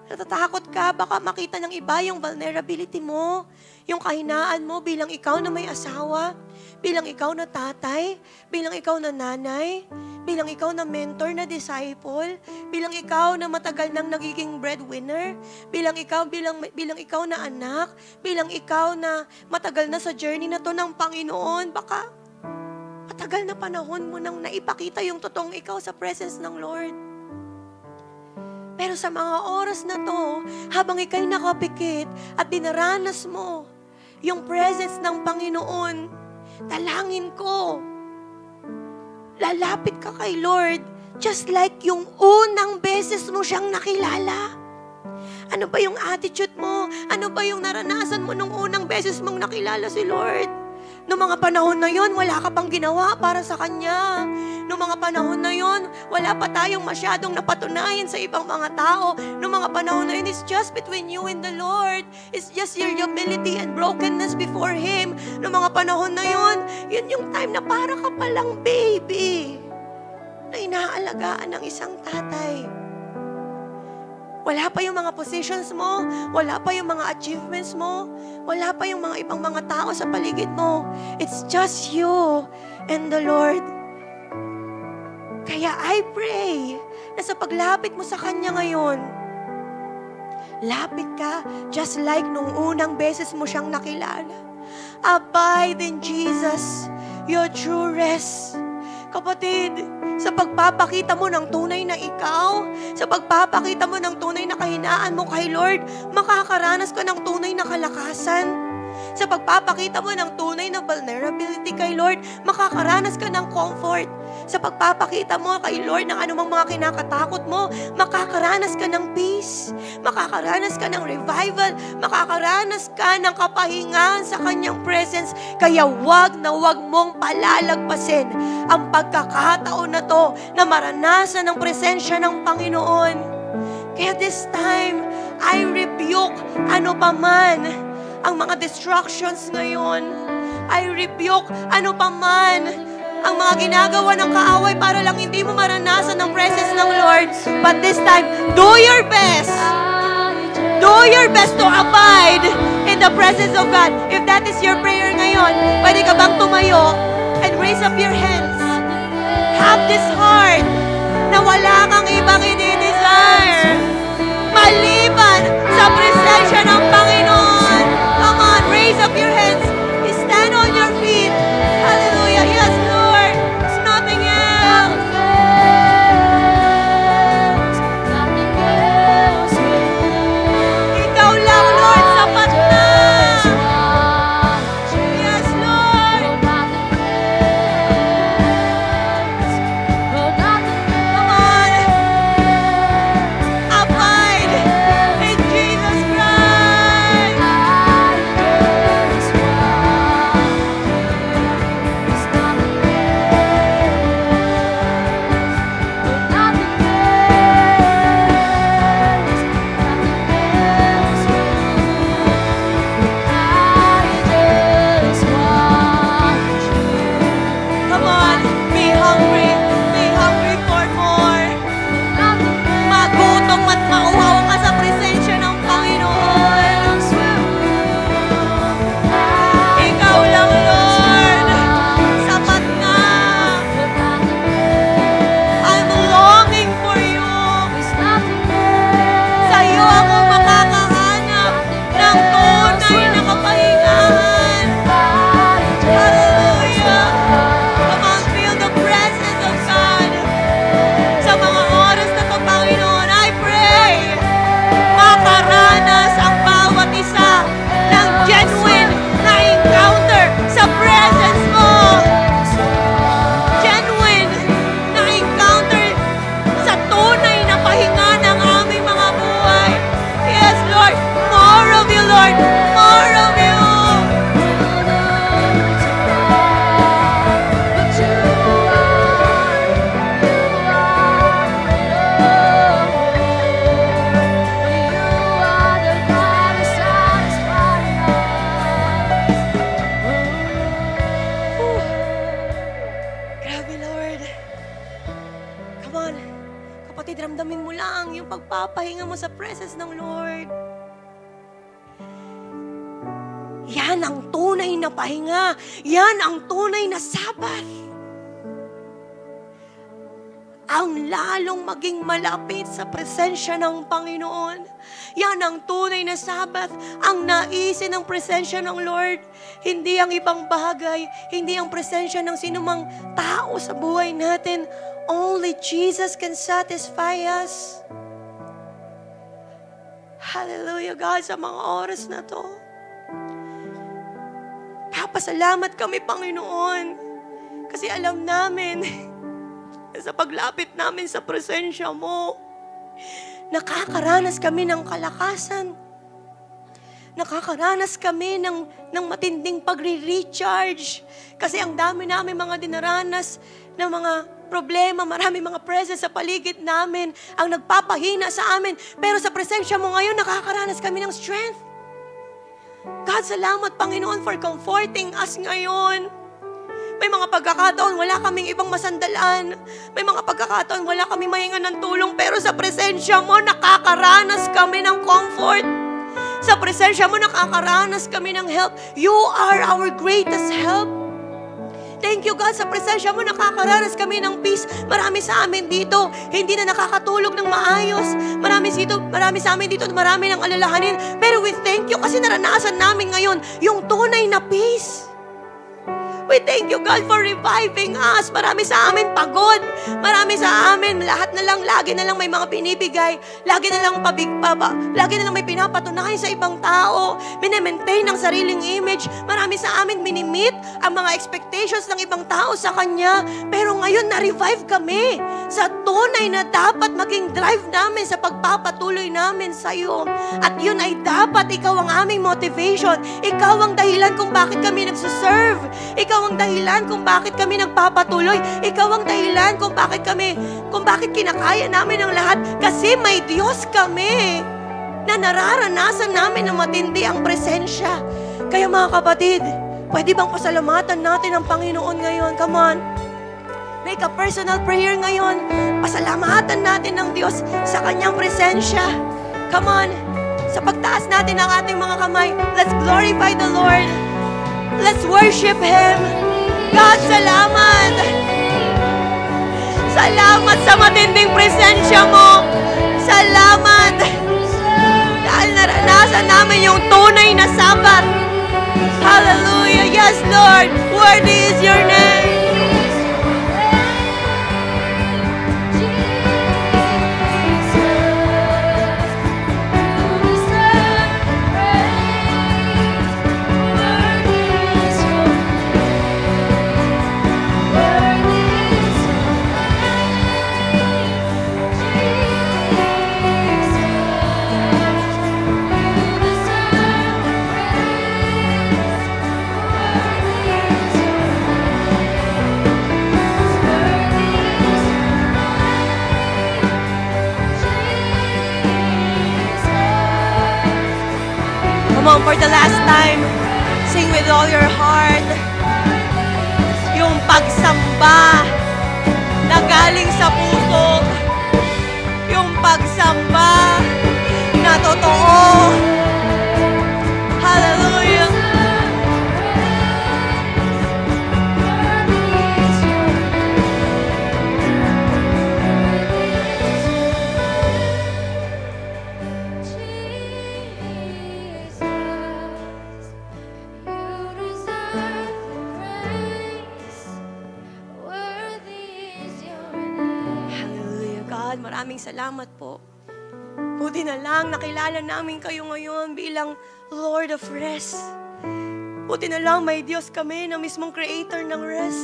Speaker 6: Natatakot ka, baka makita ng iba yung vulnerability mo, yung kahinaan mo bilang ikaw na may asawa, bilang ikaw na tatay, bilang ikaw na nanay, bilang ikaw na mentor na disciple, bilang ikaw na matagal nang nagiging breadwinner, bilang ikaw na anak, bilang ikaw na matagal na sa journey na to ng Panginoon, baka matagal na panahon mo nang naipakita yung totoong ikaw sa presence ng Lord. Pero sa mga oras na to, habang ika'y nakapikit at dinaranas mo yung presence ng Panginoon, dalangin ko, lalapit ka kay Lord just like yung unang beses mo siyang nakilala. Ano ba yung attitude mo? Ano ba yung naranasan mo nung unang beses mong nakilala si Lord? Noong mga panahon na yon, wala ka pang ginawa para sa Kanya. Noong mga panahon na yon, wala pa tayong masyadong napatunayan sa ibang mga tao. Noong mga panahon na yun, it's just between you and the Lord. It's just your humility and brokenness before Him. Noong mga panahon na yon, yun yung time na para ka palang baby. na inaalagaan ng isang tatay. Wala pa yung mga positions mo, wala pa yung mga achievements mo, wala pa yung mga ibang mga tao sa paligid mo. It's just you and the Lord. Kaya I pray na sa paglapit mo sa Kanya ngayon, lapit ka just like nung unang beses mo siyang nakilala. Abide in Jesus, your true rest. Kapatid, sa pagpapakita mo ng tunay na ikaw, sa pagpapakita mo ng tunay na kahinaan mo kay Lord, makakaranas ka ng tunay na kalakasan. Sa pagpapakita mo ng tunay na vulnerability kay Lord, makakaranas ka ng comfort. Sa pagpapakita mo kay Lord ng anumang mga kinakatakot mo, makakaranas ka ng peace. Makakaranas ka ng revival. Makakaranas ka ng kapahingahan sa Kanyang presence. Kaya wag na wag mong palalagpasin ang pagkakataon na to na maranasan ang presensya ng Panginoon. Kaya this time, I rebuke ano paman ang mga distractions ngayon. I rebuke ano paman ang mga ginagawa ng kaaway para lang hindi mo maranasan ang presence ng Lord. But this time, do your best. Do your best to abide in the presence of God. If that is your prayer ngayon, pwede ka bang tumayo and raise up your hands? Have this heart na wala kang ibang i-desire maliban sa presensya ng Panginoon. Come on, raise up your hands. Stand on your feet. Hallelujah. Yes, Lord. There's nothing else. Ikaw lang, Lord, sapat na. Yes, Lord. Come on. Abide in Jesus Christ. Come on, be hungry for more. Magutom at mauhaw ka sa presensya ng Panginoon. Ikaw lang, Lord. Sapat na. I'm longing for you. Sa iyo ako makakahanap ng tunay na kapahingahan. Hallelujah. Come on, feel the presence of God. Sa mga oras na to, Panginoon, I pray, makaranas ang bawat isa ng genuine na encounter sa presence mo. Genuine na encounter sa tunay na pahinga ng aming mga buhay. Yes, Lord. More of you, Lord. More of you. Grabe, Lord. Come on. Kapatid, ramdamin mo lang yung pagpapahinga mo sa presence ng Lord. Yan ang tunay na pahinga. Yan ang tunay na Sabbath. Ang lalong maging malapit sa presensya ng Panginoon. Yan ang tunay na Sabbath. Ang naisin ng presensya ng Lord. Hindi ang ibang bagay. Hindi ang presensya ng sinumang tao sa buhay natin. Only Jesus can satisfy us. Hallelujah, God, sa mga oras na to. Papasalamat kami, Panginoon. Kasi alam namin sa paglapit namin sa presensya mo, nakakaranas kami ng kalakasan. Nakakaranas kami ng matinding pagre-recharge. Kasi ang dami namin mga dinaranas ng mga problema, marami mga presence sa paligid namin ang nagpapahina sa amin. Pero sa presensya mo ngayon, nakakaranas kami ng strength. God, salamat, Panginoon, for comforting us ngayon. May mga pagkakataon, wala kaming ibang masandalan. May mga pagkakataon, wala kaming mahinga ng tulong. Pero sa presensya mo, nakakaranas kami ng comfort. Sa presensya mo, nakakaranas kami ng help. You are our greatest help. Thank you, God. Sa presensya mo, nakakaranas kami ng peace. Marami sa amin dito, hindi na nakakatulog ng maayos. Marami sa amin dito, marami ng alalahanin. Pero we thank you kasi naranasan namin ngayon yung tunay na peace. We thank you, God, for reviving us. Marami sa amin pagod. Marami sa amin, lahat na lang, lagi na lang may mga binibigay. Lagi na lang lagi na lang may pinapatunayan sa ibang tao. Minemaintain ang sariling image. Marami sa amin minimit ang mga expectations ng ibang tao sa Kanya. Pero ngayon, na-revive kami sa tunay na dapat maging drive namin sa pagpapatuloy namin sa iyo. At yun ay dapat ikaw ang aming motivation. Ikaw ang dahilan kung bakit kami nagsuserve. Ikaw ang dahilan kung bakit kami nagpapatuloy. Ikaw ang dahilan kung bakit kinakaya namin ang lahat. Kasi may Diyos kami na nararanasan namin na matindi ang presensya. Kaya mga kapatid, pwede bang pasalamatan natin ang Panginoon ngayon? Come on. Make a personal prayer ngayon. Pasalamatan natin ng Diyos sa Kanyang presensya. Come on. Sa pagtaas natin ang ating mga kamay, let's glorify the Lord. Let's worship Him. God, salamat. Salamat sa matinding presensya mo. Salamat. Dahil naranasan namin yung tunay na Sabat. Hallelujah. Yes, Lord. Worthy is your name. Come on, for the last time, sing with all your heart. Yung pagsamba na galing sa puso. Yung pagsamba na totoo. Hallelujah. Maraming salamat po. Buti na lang nakilala namin kayo ngayon bilang Lord of Rest. Buti na lang may Diyos kami na mismong creator ng rest.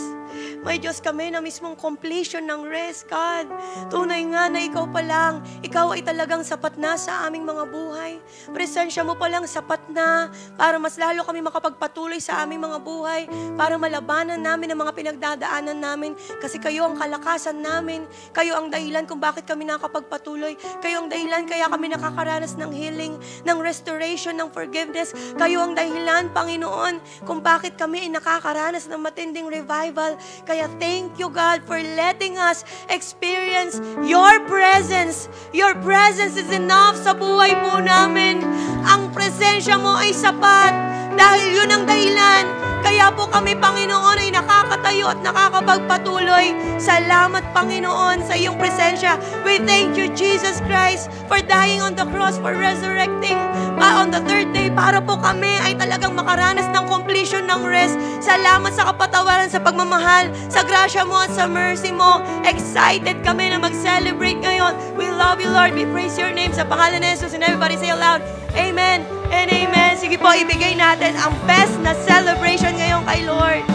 Speaker 6: May Diyos kami na mismong completion ng rest, God. Tunay nga na ikaw pa lang, ikaw ay talagang sapat na sa aming mga buhay. Presensya mo pa lang sapat na para mas lalo kami makapagpatuloy sa aming mga buhay, para malabanan namin ang mga pinagdadaanan namin. Kasi kayo ang kalakasan namin. Kayo ang dahilan kung bakit kami nakapagpatuloy. Kayo ang dahilan kaya kami nakakaranas ng healing, ng restoration, ng forgiveness. Kayo ang dahilan, Panginoon, kung bakit kami ay nakakaranas ng matinding revival. Kaya thank you, God, for letting us experience your presence. Your presence is enough sa buhay po namin. Ang presensya mo ay sapat dahil yun ang dahilan. Kaya po kami, Panginoon, ay nakakatayo at nakakapagpatuloy. Salamat, Panginoon, sa iyong presensya. We thank you, Jesus Christ, for dying on the cross, for resurrecting on the third day, para po kami ay talagang makaranas ng completion ng rest. Salamat sa kapatawaran, sa pagmamahal, sa grasya mo at sa mercy mo. Excited kami na mag-celebrate ngayon. We love you, Lord. We praise your name sa pangalan ni Jesus. And everybody say aloud, Amen and Amen. Sige po, ibigay natin ang best na celebration ngayon kay Lord.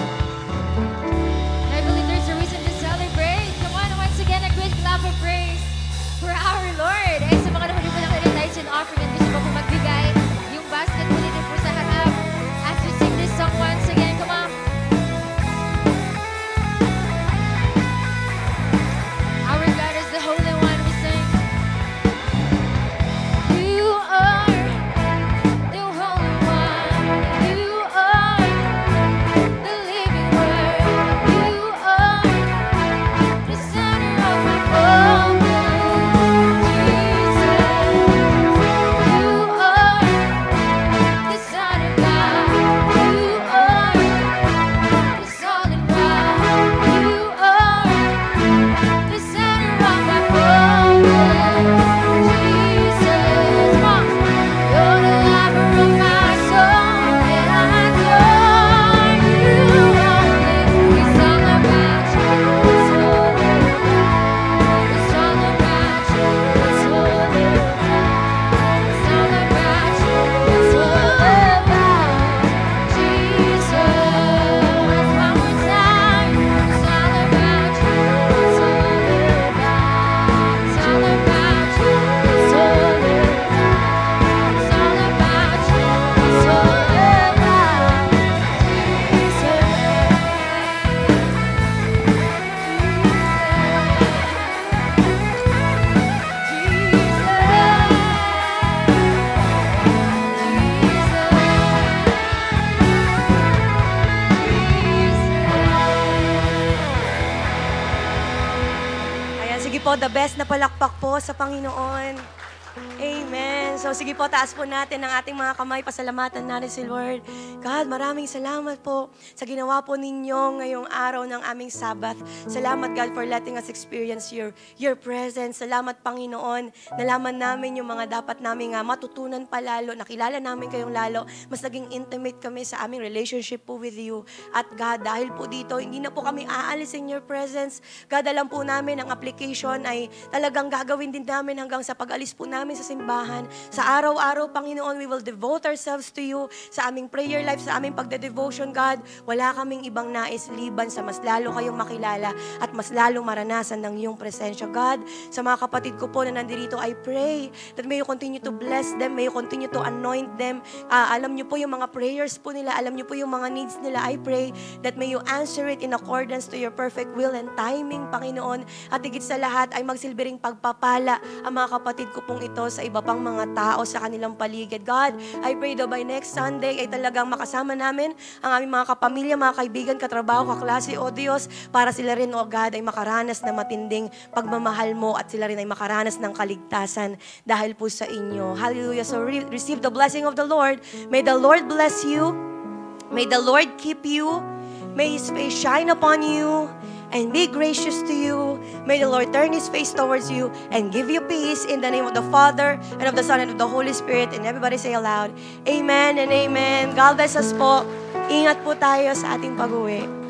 Speaker 1: I believe there's a reason to celebrate. Come on, once again, a great clap of praise for our Lord. Eh, sa mga naman po nakita in offering at gusto po magbigay, yung basket po dito po sa harap. As we sing this song once again, come on. Our God is the Holy One, we sing. You are the Holy One. You are the
Speaker 6: Sige po, the best na palakpak po sa Panginoon. Amen. So sige po, taas po natin ang ating mga kamay. Pasalamatan natin si Lord. God, maraming salamat po sa ginawa po ninyo ngayong araw ng aming Sabbath. Salamat, God, for letting us experience your presence. Salamat, Panginoon. Nalaman namin yung mga dapat namin matutunan pa lalo. Nakilala namin kayong lalo. Mas naging intimate kami sa aming relationship po with you. At God, dahil po dito, hindi na po kami aalis in your presence. God, alam po namin ang application ay talagang gagawin din namin hanggang sa pag-alis po namin sa simbahan. Sa araw-araw, Panginoon, we will devote ourselves to you. Sa aming prayer life, sa aming pagde-devotion, God, wala kaming ibang nais liban sa mas lalo kayong makilala at mas lalo maranasan ng iyong presensya. God, sa mga kapatid ko po na nandito, I pray that may you continue to bless them, may you continue to anoint them. Alam niyo po yung mga prayers po nila, alam niyo po yung mga needs nila. I pray that may you answer it in accordance to your perfect will and timing, Panginoon. At higit sa lahat ay magsilbiring pagpapala ang mga kapatid ko pong ito sa iba pang mga tao sa kanilang paligid. God, I pray daw by next Sunday ay talagang makasama namin ang aming mga kapamilya, mga kaibigan, katrabaho, kaklase, o Diyos, para sila rin, o God, ay makaranas na matinding pagmamahal mo at sila rin ay makaranas ng kaligtasan dahil po sa inyo. Hallelujah. So receive the blessing of the Lord. May the Lord bless you. May the Lord keep you. May His face shine upon you and be gracious to you. May the Lord turn His face towards you and give you peace in the name of the Father and of the Son and of the Holy Spirit. And everybody say aloud, Amen and Amen. God bless us po. Ingat po tayo sa ating pag-uwi.